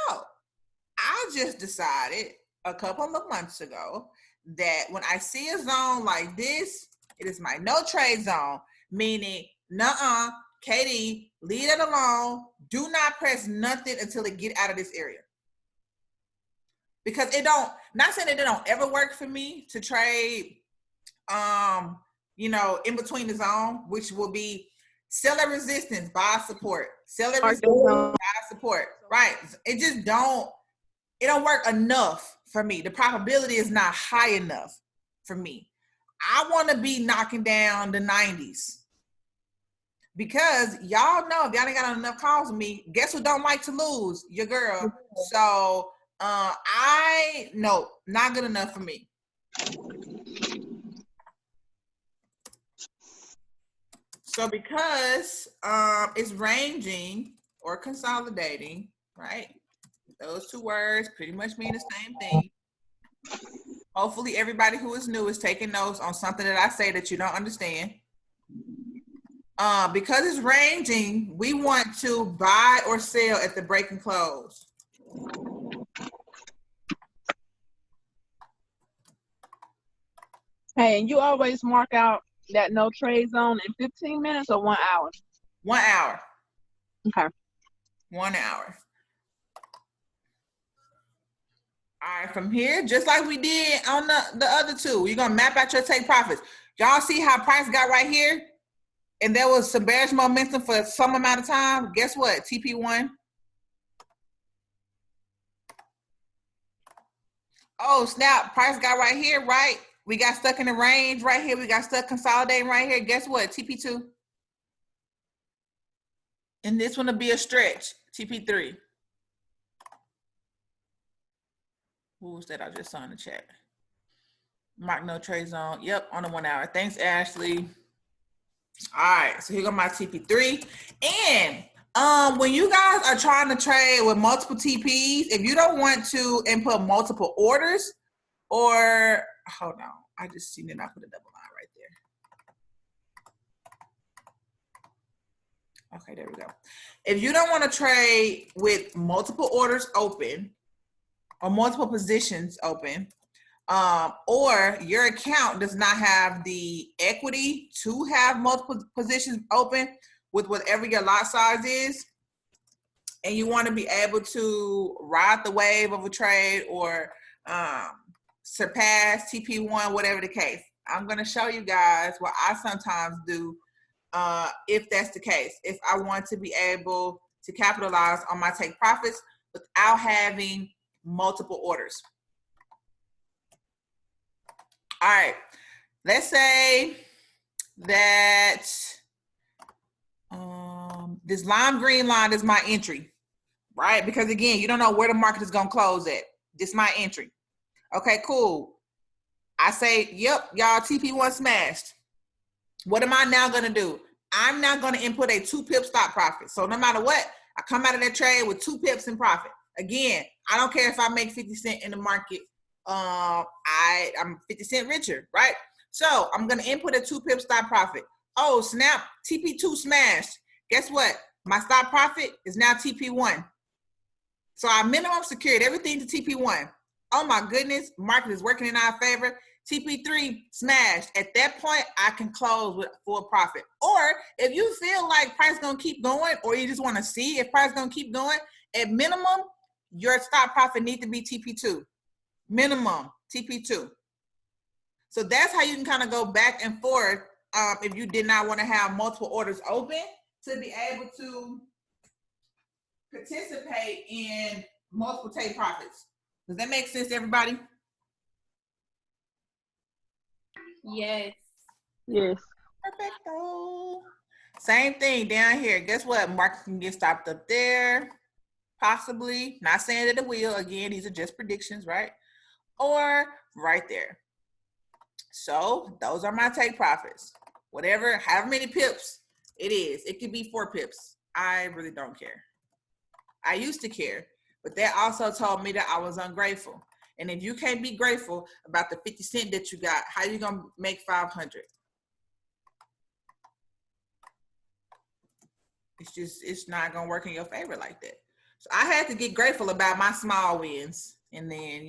I just decided a couple of months ago that when I see a zone like this, it is my no trade zone, meaning, nuh-uh, KD, leave it alone. Do not press nothing until it get out of this area. Because it don't, not saying that it don't ever work for me to trade, you know, in between the zone, which will be seller resistance, buy support, seller resistance, buy support, right? It just don't work enough for me. The probability is not high enough for me. I want to be knocking down the 90s because y'all know if y'all ain't got enough calls with me, guess who don't like to lose? Your girl. So no, not good enough for me. So because it's ranging or consolidating, right? Those two words pretty much mean the same thing. Hopefully everybody who is new is taking notes on something that I say that you don't understand. Because it's ranging, we want to buy or sell at the break and close. Hey, and you always mark out that no trade zone in 15 minutes or 1 hour? 1 hour. Okay. 1 hour. All right, from here, just like we did on the other two, you're gonna map out your take profits. Y'all see how price got right here? And there was some bearish momentum for some amount of time. Guess what? TP1. Oh, snap. Price got right here, right? We got stuck in the range right here. We got stuck consolidating right here. Guess what? TP2. And this one will be a stretch. TP3. Who was that I just saw in the chat? Mark no trade zone. Yep, on the 1 hour. Thanks, Ashley. All right, so here go my TP3. And when you guys are trying to trade with multiple TPs, if you don't want to input multiple orders, or hold on, I just seen it. I put a double line right there. Okay, there we go. If you don't want to trade with multiple orders open, or multiple positions open, or your account does not have the equity to have multiple positions open with whatever your lot size is, and you want to be able to ride the wave of a trade or surpass TP1, whatever the case. I'm going to show you guys what I sometimes do if that's the case. If I want to be able to capitalize on my take profits without having multiple orders. All right, let's say that this lime green line is my entry, right? Because again, you don't know where the market is gonna close at. This is my entry. Okay, cool. I say, yep, y'all, TP1 smashed. What am I now gonna do? I'm now gonna input a 2 pip stop profit. So no matter what, I come out of that trade with 2 pips in profit. Again, I don't care if I make 50 cents in the market. I'm 50 cents richer, right? So I'm gonna input a 2 pip stop profit. Oh, snap, TP2 smashed. Guess what? My stop profit is now TP1. So I minimum secured everything to TP1. Oh my goodness, market is working in our favor. TP3 smashed. At that point, I can close with full profit. Or if you feel like price gonna keep going, or you just wanna see if price gonna keep going, at minimum, your stop profit needs to be TP2. Minimum TP2. So that's how you can kind of go back and forth if you did not want to have multiple orders open to be able to participate in multiple take profits. Does that make sense to everybody? Yes. Yes. Perfecto. Same thing down here. Guess what? Market can get stopped up there. Possibly. Not saying that it will. Again, these are just predictions, right? Or right there. So those are my take profits. Whatever, however many pips it is. It could be 4 pips. I really don't care. I used to care, but that also told me that I was ungrateful. And if you can't be grateful about the 50 cents that you got, how you gonna make 500? It's not gonna work in your favor like that. So I had to get grateful about my small wins. And then,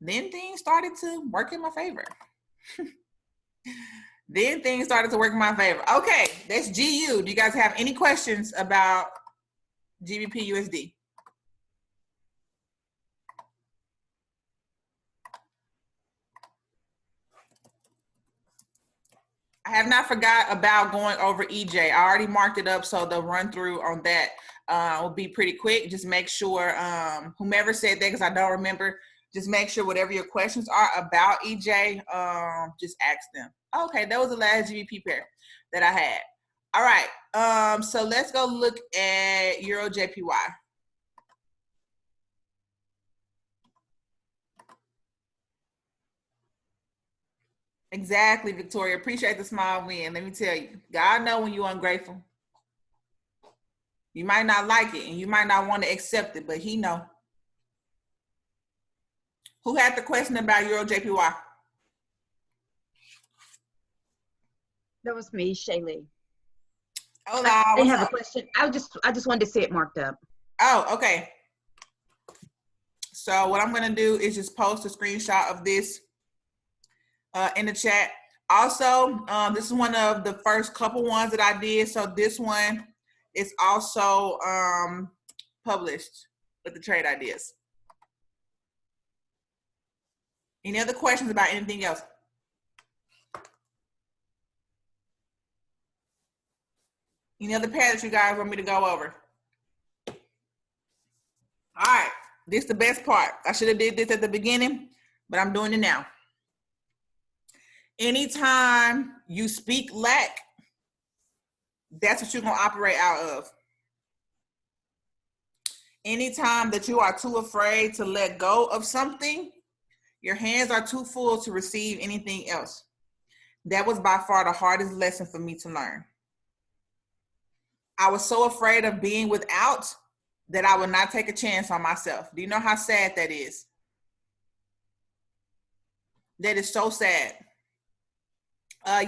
then things started to work in my favor. Then things started to work in my favor. Okay, that's GU. Do you guys have any questions about GBPUSD? I have not forgot about going over EJ. I already marked it up, so the run through on that will be pretty quick. Just make sure, whomever said that, because I don't remember, just make sure whatever your questions are about EJ, just ask them. Okay, that was the last GBP pair that I had. All right, so let's go look at Euro JPY. Exactly, Victoria. Appreciate the small win. Let me tell you, God know when you're ungrateful. You might not like it, and you might not want to accept it, but He know. Who had the question about Euro JPY? That was me, Shaylee. Hola, I what's have up? a question. I just wanted to see it marked up. Oh, okay. So what I'm gonna do is just post a screenshot of this in the chat. Also, this is one of the first couple ones that I did. So this one is also published with the trade ideas. Any other questions about anything else? Any other pair that you guys want me to go over? All right, this is the best part. I should have did this at the beginning, but I'm doing it now. Anytime you speak lack, that's what you're gonna operate out of. Anytime that you are too afraid to let go of something, your hands are too full to receive anything else. That was by far the hardest lesson for me to learn. I was so afraid of being without that I would not take a chance on myself. Do you know how sad that is? That is so sad.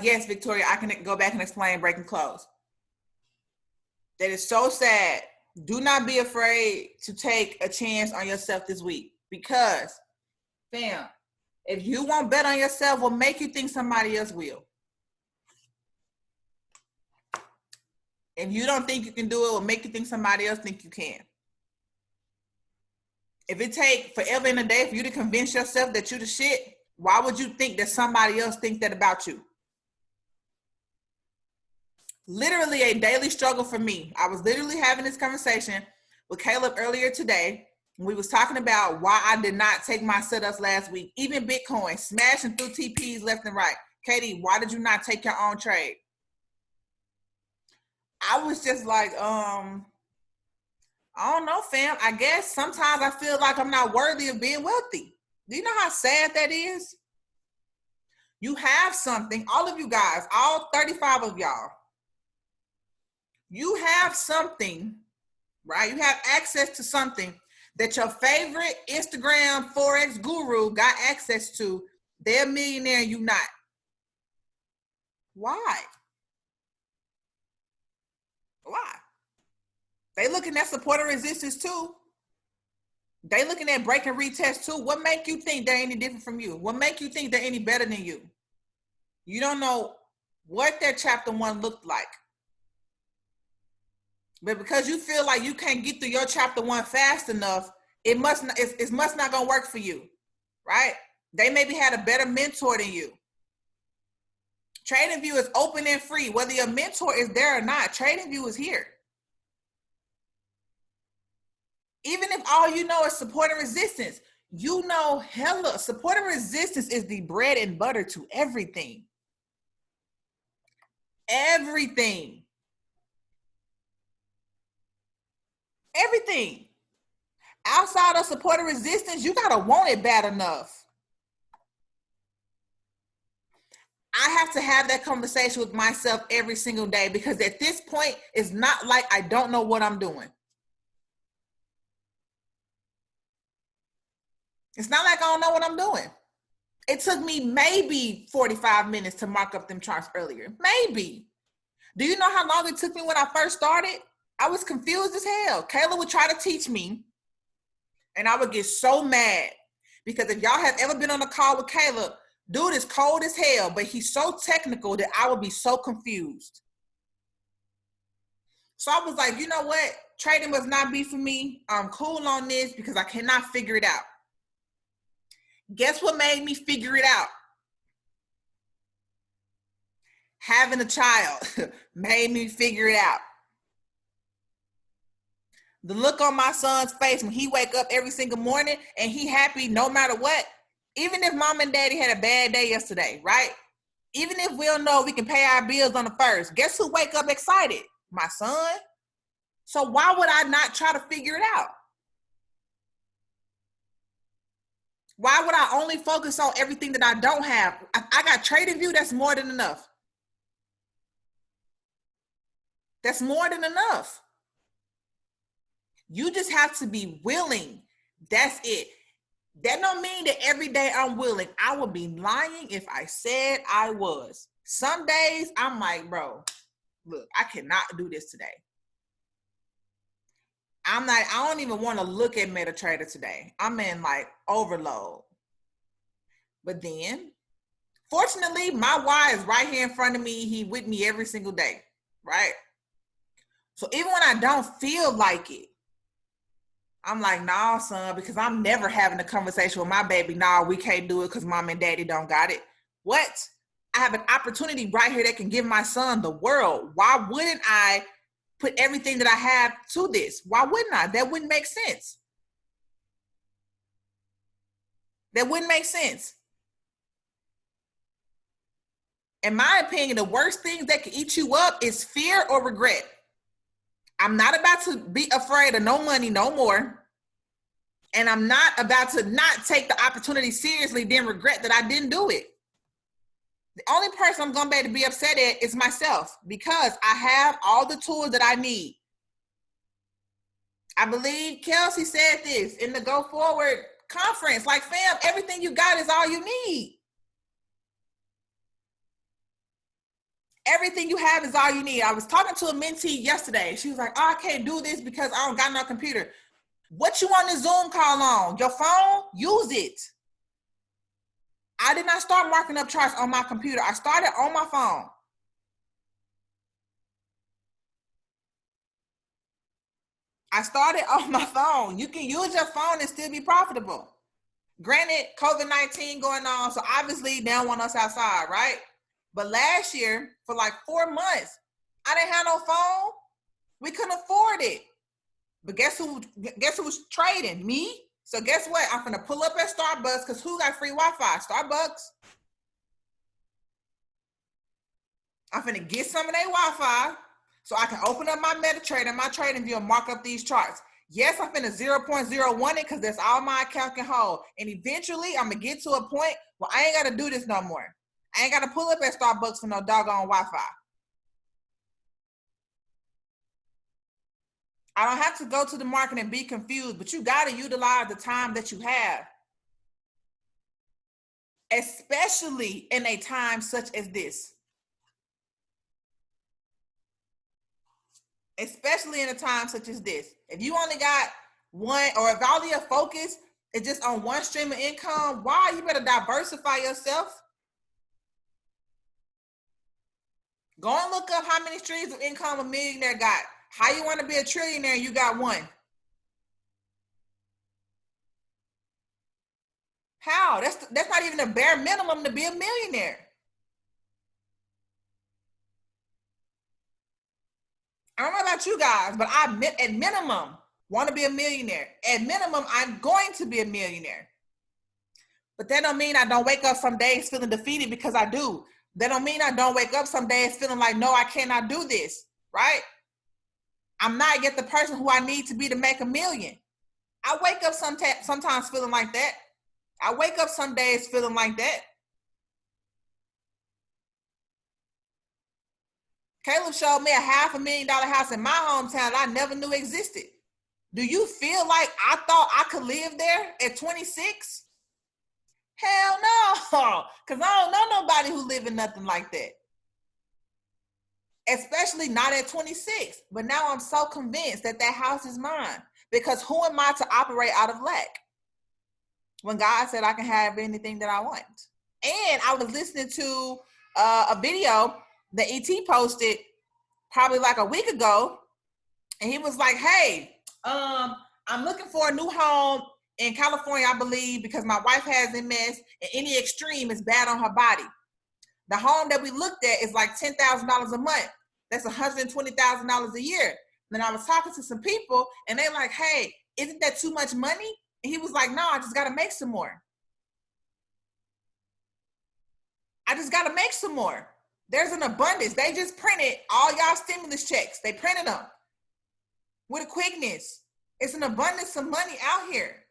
Yes, Victoria, I can go back and explain break and close. That is so sad. Do not be afraid to take a chance on yourself this week. Because, fam, if you won't bet on yourself, what make you think somebody else will? If you don't think you can do it, what make you think somebody else think you can? If it take forever in a day for you to convince yourself that you the shit, why would you think that somebody else think that about you? Literally a daily struggle for me. I was literally having this conversation with Caleb earlier today. We was talking about why I did not take my setups last week, even Bitcoin, smashing through TPs left and right. Katie, why did you not take your own trade? I was just like, I don't know, fam. I guess sometimes I feel like I'm not worthy of being wealthy. Do you know how sad that is? You have something, all of you guys, all 35 of y'all. You have something, right? You have access to something that your favorite Instagram Forex guru got access to. They're a millionaire and you not. Why? Why? They looking at support and resistance too. They looking at break and retest too. What make you think they're any different from you? What make you think they're any better than you? You don't know what their chapter 1 looked like. But because you feel like you can't get through your chapter 1 fast enough, it must not gonna work for you, right? They maybe had a better mentor than you. TradingView is open and free. Whether your mentor is there or not, TradingView is here. Even if all you know is support and resistance, you know hella support and resistance is the bread and butter to everything. Everything. Everything. Outside of support and resistance, you gotta want it bad enough. I have to have that conversation with myself every single day, because at this point, it's not like I don't know what I'm doing. It's not like I don't know what I'm doing. It took me maybe 45 minutes to mark up them charts earlier. Maybe. Do you know how long it took me when I first started? I was confused as hell. Kayla would try to teach me, and I would get so mad, because if y'all have ever been on a call with Caleb, dude is cold as hell, but he's so technical that I would be so confused. So I was like, you know what? Trading must not be for me. I'm cool on this because I cannot figure it out. Guess what made me figure it out? Having a child made me figure it out. The look on my son's face when he wake up every single morning and he happy no matter what. Even if mom and daddy had a bad day yesterday, right? Even if we don't know we can pay our bills on the first, guess who wake up excited? My son. So why would I not try to figure it out? Why would I only focus on everything that I don't have? I got TradingView, that's more than enough. That's more than enough. You just have to be willing. That's it. That don't mean that every day I'm willing. I would be lying if I said I was. Some days I'm like, bro, look, I cannot do this today. I don't even want to look at MetaTrader today. I'm in like overload. But then, fortunately, my why is right here in front of me. He with me every single day, right? So even when I don't feel like it, I'm like, nah, son, because I'm never having a conversation with my baby. Nah, we can't do it because mom and daddy don't got it. What? I have an opportunity right here that can give my son the world. Why wouldn't I put everything that I have to this? Why wouldn't I? That wouldn't make sense. That wouldn't make sense. In my opinion, the worst things that can eat you up is fear or regret. I'm not about to be afraid of no money no more. And I'm not about to not take the opportunity seriously, then regret that I didn't do it. The only person I'm going to be able to be upset at is myself, because I have all the tools that I need. I believe Kelsey said this in the Go Forward conference, like, fam, everything you got is all you need. Everything you have is all you need. I was talking to a mentee yesterday. She was like, oh, I can't do this because I don't got no computer. What you on the Zoom call on? Your phone? Use it. I did not start marking up charts on my computer. I started on my phone. I started on my phone. You can use your phone and still be profitable. Granted, COVID-19 going on, so obviously they don't want us outside, right? But last year, for like 4 months, I didn't have no phone. We couldn't afford it. But guess who was trading? Me. So guess what? I'm finna pull up at Starbucks because who got free Wi-Fi? Starbucks. I'm finna get some of their Wi-Fi so I can open up my MetaTrader and my trading view and mark up these charts. Yes, I'm finna 0.01 it because that's all my account can hold. And eventually, I'm gonna get to a point where I ain't gotta do this no more. I ain't gotta pull up at Starbucks for no doggone Wi-Fi. I don't have to go to the market and be confused, but you gotta utilize the time that you have. Especially in a time such as this. Especially in a time such as this. If you only got one, or if all of your focus is just on one stream of income, why? You better diversify yourself. Go and look up how many streams of income a millionaire got. How you want to be a trillionaire and you got one? How? That's not even a bare minimum to be a millionaire. I don't know about you guys, but I at minimum want to be a millionaire. At minimum, I'm going to be a millionaire. But that don't mean I don't wake up some days feeling defeated, because I do. That don't mean I don't wake up some days feeling like, no, I cannot do this, right? I'm not yet the person who I need to be to make $1 million. I wake up sometimes feeling like that. I wake up some days feeling like that. Caleb showed me a $500,000 house in my hometown that I never knew existed. Do you feel like I thought I could live there at 26? Hell no, because I don't know nobody who live in nothing like that. Especially not at 26. But now I'm so convinced that that house is mine, because who am I to operate out of lack when God said I can have anything that I want? And I was listening to a video that ET posted probably like a week ago, and he was like, hey, I'm looking for a new home in California, I believe, because my wife has MS and any extreme is bad on her body. The home that we looked at is like $10,000 a month. That's $120,000 a year. Then I was talking to some people and they like, hey, isn't that too much money? And he was like, no, I just got to make some more. I just got to make some more. There's an abundance. They just printed all y'all stimulus checks. They printed them with a quickness. It's an abundance of money out here.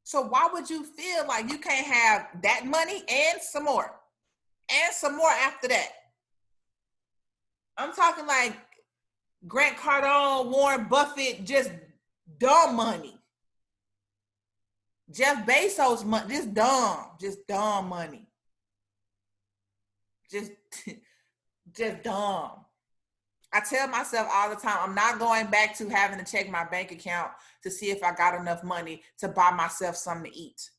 So why would you feel like you can't have that money and some more? And some more after that? I'm talking like Grant Cardone, Warren Buffett, just dumb money. Jeff Bezos money, just dumb money. Just dumb. I tell myself all the time, I'm not going back to having to check my bank account to see if I got enough money to buy myself something to eat.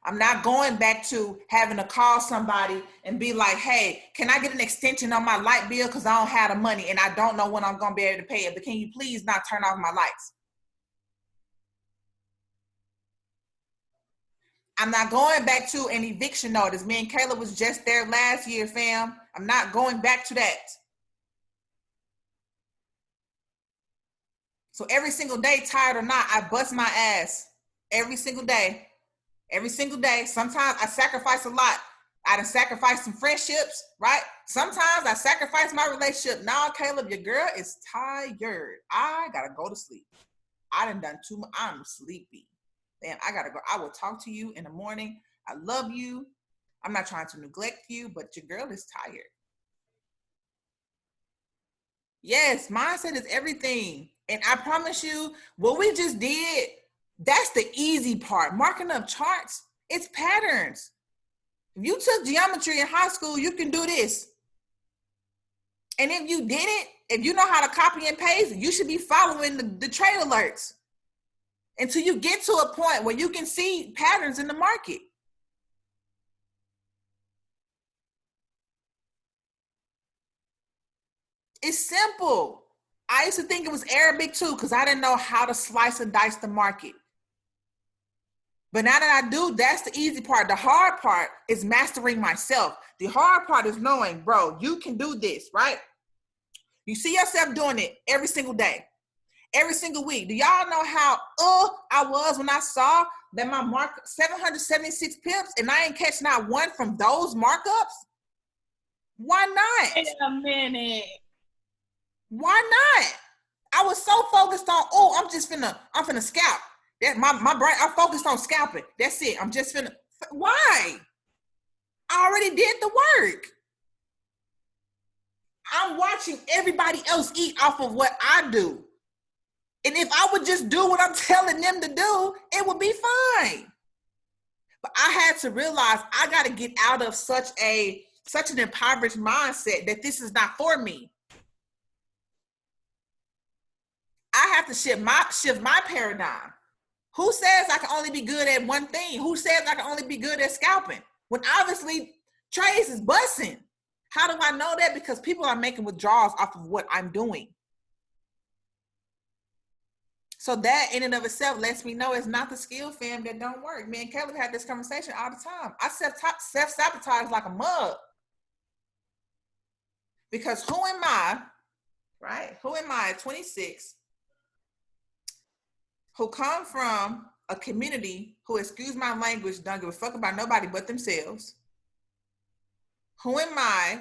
I'm not going back to having to call somebody and be like, hey, can I get an extension on my light bill because I don't have the money and I don't know when I'm going to be able to pay it, but can you please not turn off my lights? I'm not going back to an eviction notice. Me and Kayla was just there last year, fam. I'm not going back to that. So every single day, tired or not, I bust my ass every single day. Every single day. Sometimes I sacrifice a lot. I done sacrificed some friendships, right? Sometimes I sacrifice my relationship. Now, Caleb, your girl is tired. I gotta go to sleep. I done too much. I'm sleepy. Then I gotta go. I will talk to you in the morning. I love you. I'm not trying to neglect you, but your girl is tired. Yes, mindset is everything. And I promise you, what we just did, that's the easy part. Marking up charts, it's patterns. If you took geometry in high school, you can do this. And if you did it, if you know how to copy and paste, you should be following the trade alerts until you get to a point where you can see patterns in the market. It's simple. I used to think it was Arabic too, because I didn't know how to slice and dice the market. But now that I do, that's the easy part. The hard part is mastering myself. The hard part is knowing, bro, you can do this, right? You see yourself doing it every single day, every single week. Do y'all know how I was when I saw that my mark 776 pips and I ain't catch not one from those markups? Why not? Wait a minute. Why not? I was so focused on, I'm finna scalp. That my brain, I'm focused on scalping. That's it. I'm just finna. Why? I already did the work. I'm watching everybody else eat off of what I do. And if I would just do what I'm telling them to do, it would be fine. But I had to realize I got to get out of such an impoverished mindset that this is not for me. I have to shift my paradigm. Who says I can only be good at one thing? Who says I can only be good at scalping? When obviously trades is busting. How do I know that? Because people are making withdrawals off of what I'm doing. So that in and of itself lets me know it's not the skill, fam, that don't work. Me and Caleb had this conversation all the time. I self-sabotage like a mug. Because who am I, right? Who am I at 26 who come from a community who, excuse my language, don't give a fuck about nobody but themselves? Who am I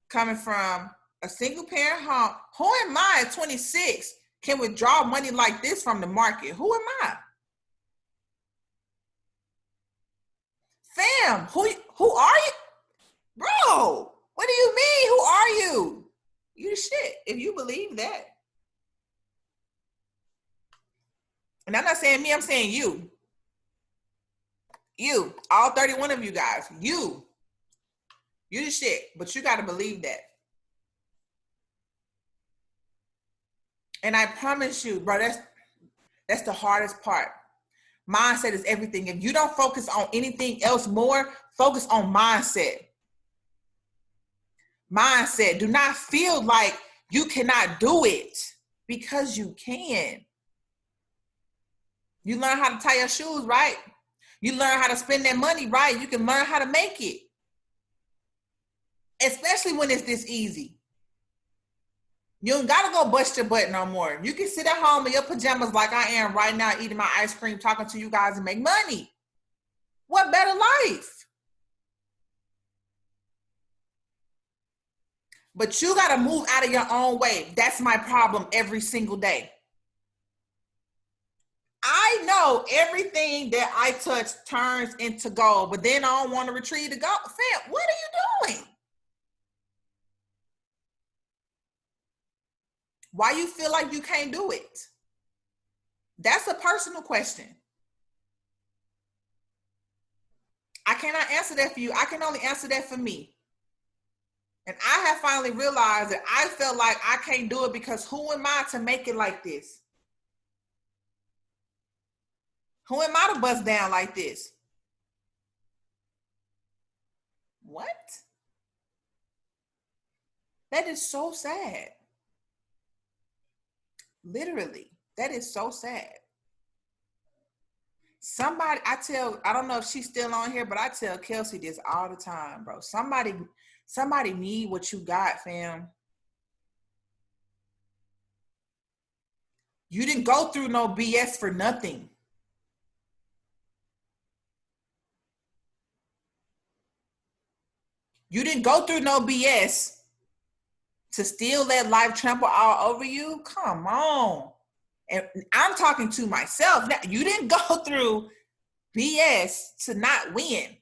coming from a single parent home? Who am I at 26 can withdraw money like this from the market? Who am I? Fam, who are you? Bro, what do you mean? Who are you? You the shit, if you believe that. And I'm not saying me, I'm saying you. You, all 31 of you guys, you the shit, but you got to believe that. And I promise you, bro, that's the hardest part. Mindset is everything. If you don't focus on anything else more, focus on mindset. Mindset. Do not feel like you cannot do it, because you can. You learn how to tie your shoes right. You learn how to spend that money right. You can learn how to make it. Especially when it's this easy. You don't gotta go bust your butt no more. You can sit at home in your pajamas like I am right now, eating my ice cream, talking to you guys, and make money. What better life? But you gotta move out of your own way. That's my problem every single day. I know everything that I touch turns into gold, but then I don't want to retrieve the gold. Fam, what are you doing? Why you feel like you can't do it? That's a personal question. I cannot answer that for you. I can only answer that for me. And I have finally realized that I felt like I can't do it because who am I to make it like this? Who am I to bust down like this? What? That is so sad. Literally, that is so sad. Somebody, I don't know if she's still on here, but I tell Kelsey this all the time, bro. Somebody need what you got, fam. You didn't go through no BS for nothing. You didn't go through no BS to still let life trample all over you. Come on. And I'm talking to myself. Now, you didn't go through BS to not win.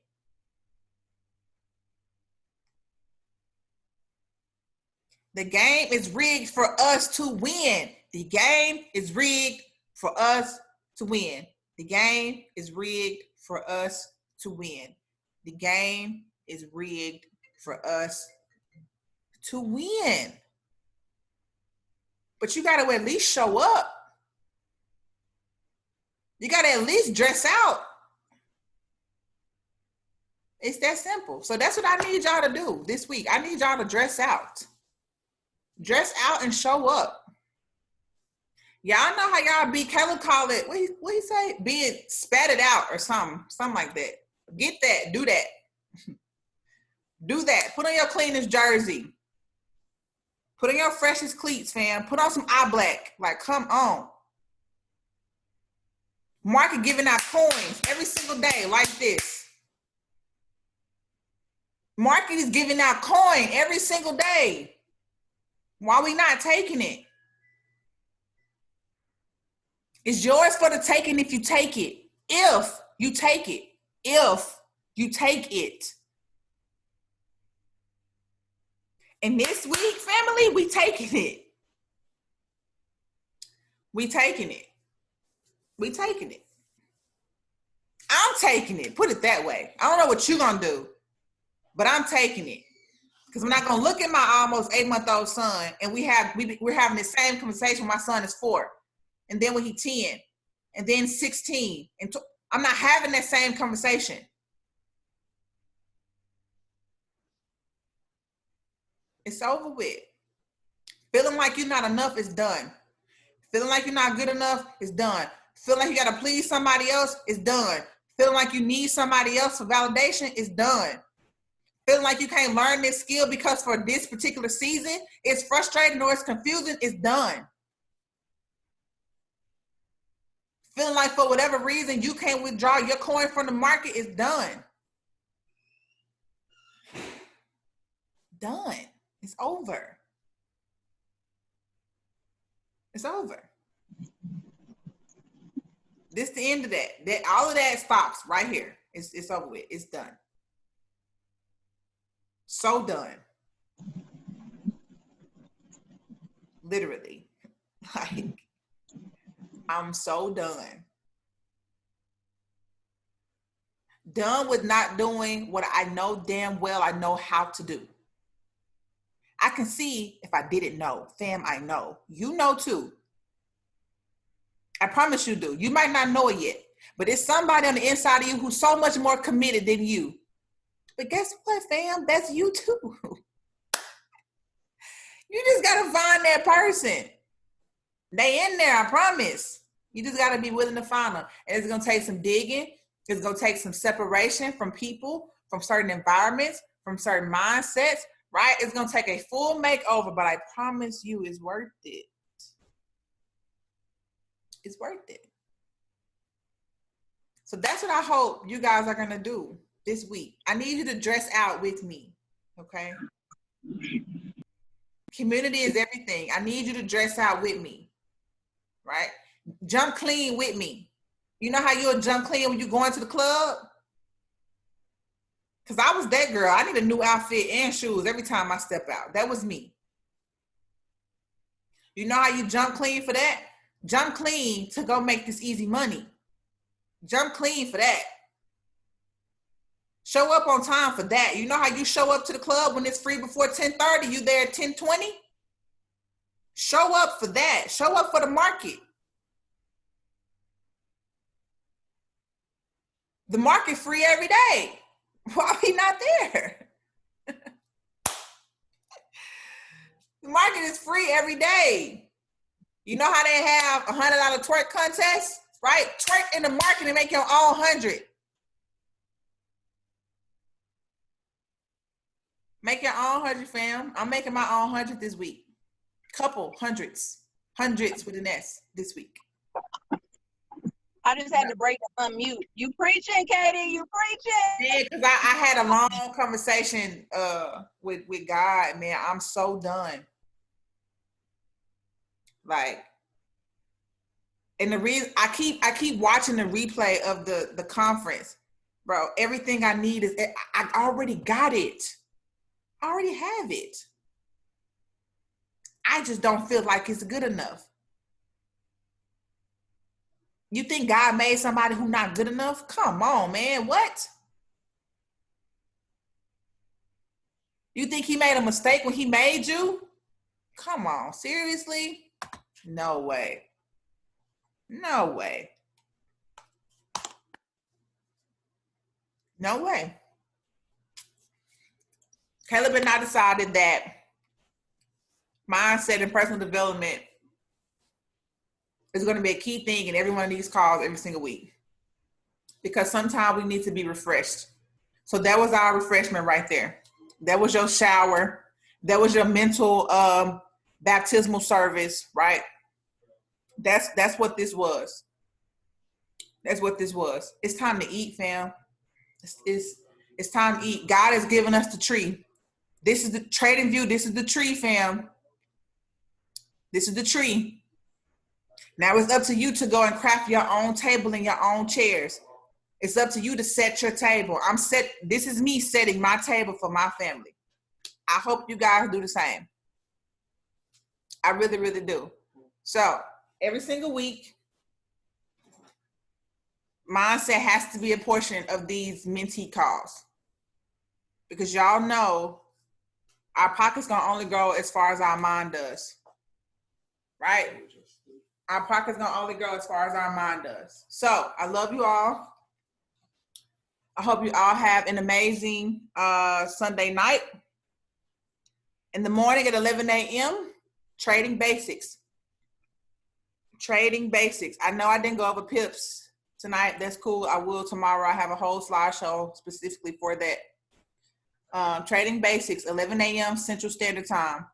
The game is rigged for us to win. The game is rigged for us to win. The game is rigged for us to win. The game is rigged for us to win. but you got to at least show up. You got to at least dress out. It's that simple. So that's what I need y'all to do this week. I need y'all to dress out. Dress out and show up. Y'all know how y'all be, Caleb call it, what he say? Being spatted out or something like that. Get that, do that. Do that. Put on your cleanest jersey. Put on your freshest cleats, fam. Put on some eye black. Like, come on. Market giving out coins every single day like this. Market is giving out coin every single day. Why we not taking it? It's yours for the taking if you take it. If you take it. If you take it. And this week, family, we taking it. We taking it. We taking it. I'm taking it. Put it that way. I don't know what you're going to do, but I'm taking it. Because I'm not going to look at my almost 8-month-old son and we're having the same conversation when my son is 4. And then when he's 10. And then 16. I'm not having that same conversation. It's over with. Feeling like you're not enough is done. Feeling like you're not good enough is done. Feeling like you got to please somebody else is done. Feeling like you need somebody else for validation is done. Feeling like you can't learn this skill because for this particular season, it's frustrating or it's confusing is done. Feeling like for whatever reason you can't withdraw your coin from the market is done. Done. It's over. It's over. This the end of that. That all of that stops right here. It's over with. It's done. So done. Literally. Like, I'm so done. Done with not doing what I know damn well I know how to do. I can see if I didn't know. Fam, I know. You know too. I promise you do. You might not know it yet, but it's somebody on the inside of you who's so much more committed than you. But guess what, fam? That's you too. You just got to find that person. They in there, I promise. You just got to be willing to find them. And it's going to take some digging. It's going to take some separation from people, from certain environments, from certain mindsets, right? It's going to take a full makeover, but I promise you it's worth it. It's worth it. So that's what I hope you guys are going to do this week. I need you to dress out with me, okay? Community is everything. I need you to dress out with me, right? Jump clean with me. You know how you'll jump clean when you go into the club? Because I was that girl. I need a new outfit and shoes every time I step out. That was me. You know how you jump clean for that? Jump clean to go make this easy money. Jump clean for that. Show up on time for that. You know how you show up to the club when it's free before 10:30, you there at 10:20? Show up for that. Show up for the market. The market free every day. Why are we not there? The market is free every day. You know how they have $100 twerk contest, right? Twerk in the market and make your own 100. Make your own 100, fam. I'm making my own 100 this week. Couple hundreds with an S this week. I just had to break the unmute. You preaching, Katie? You preaching? Yeah, because I had a long conversation with God, man. I'm so done. Like, and the reason I keep watching the replay of the conference, bro. Everything I need is I already got it. I already have it. I just don't feel like it's good enough. You think God made somebody who not good enough? Come on, man. What? You think he made a mistake when he made you? Come on, seriously? No way. No way. No way. Caleb and I decided that mindset and personal development is going to be a key thing in every one of these calls every single week. Because sometimes we need to be refreshed. So that was our refreshment right there. That was your shower. That was your mental baptismal service, right? That's what this was. That's what this was. It's time to eat, fam. It's time to eat. God has given us the tree. This is the trading view. This is the tree, fam. This is the tree. Now it's up to you to go and craft your own table and your own chairs. It's up to you to set your table. This is me setting my table for my family. I hope you guys do the same. I really, really do. So every single week, mindset has to be a portion of these mentee calls. Because y'all know our pocket's gonna only go as far as our mind does. Right? Our pocket's gonna only go as far as our mind does. So I love you all. I hope you all have an amazing Sunday night. In the morning at 11 a.m., trading basics. Trading basics. I know I didn't go over pips tonight. That's cool. I will tomorrow. I have a whole slideshow specifically for that. Trading basics, 11 a.m. Central Standard Time.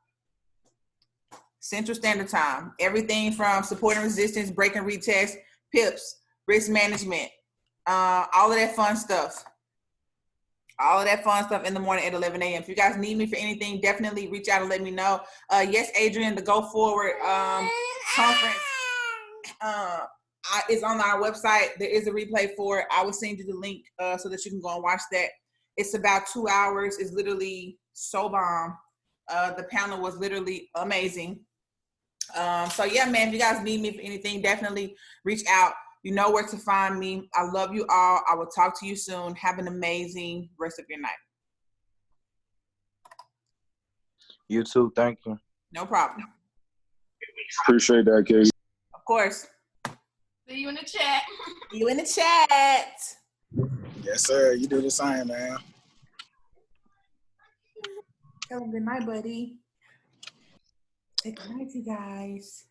Central Standard Time. Everything from support and resistance, break and retest, pips, risk management, all of that fun stuff. All of that fun stuff in the morning at 11 a.m. If you guys need me for anything, definitely reach out and let me know. Yes, Adrian, the Go Forward conference is on our website. There is a replay for it. I will send you the link so that you can go and watch that. It's about 2 hours. It's literally so bomb. The panel was literally amazing. So yeah, man, if you guys need me for anything, definitely reach out. You know where to find me. I love you all. I will talk to you soon. Have an amazing rest of your night. You too. Thank you. No problem. Appreciate that, Katie. Of course. See you in the chat. See you in the chat. Yes, sir. You do the same, man. Have a good night, buddy. Good night, you guys.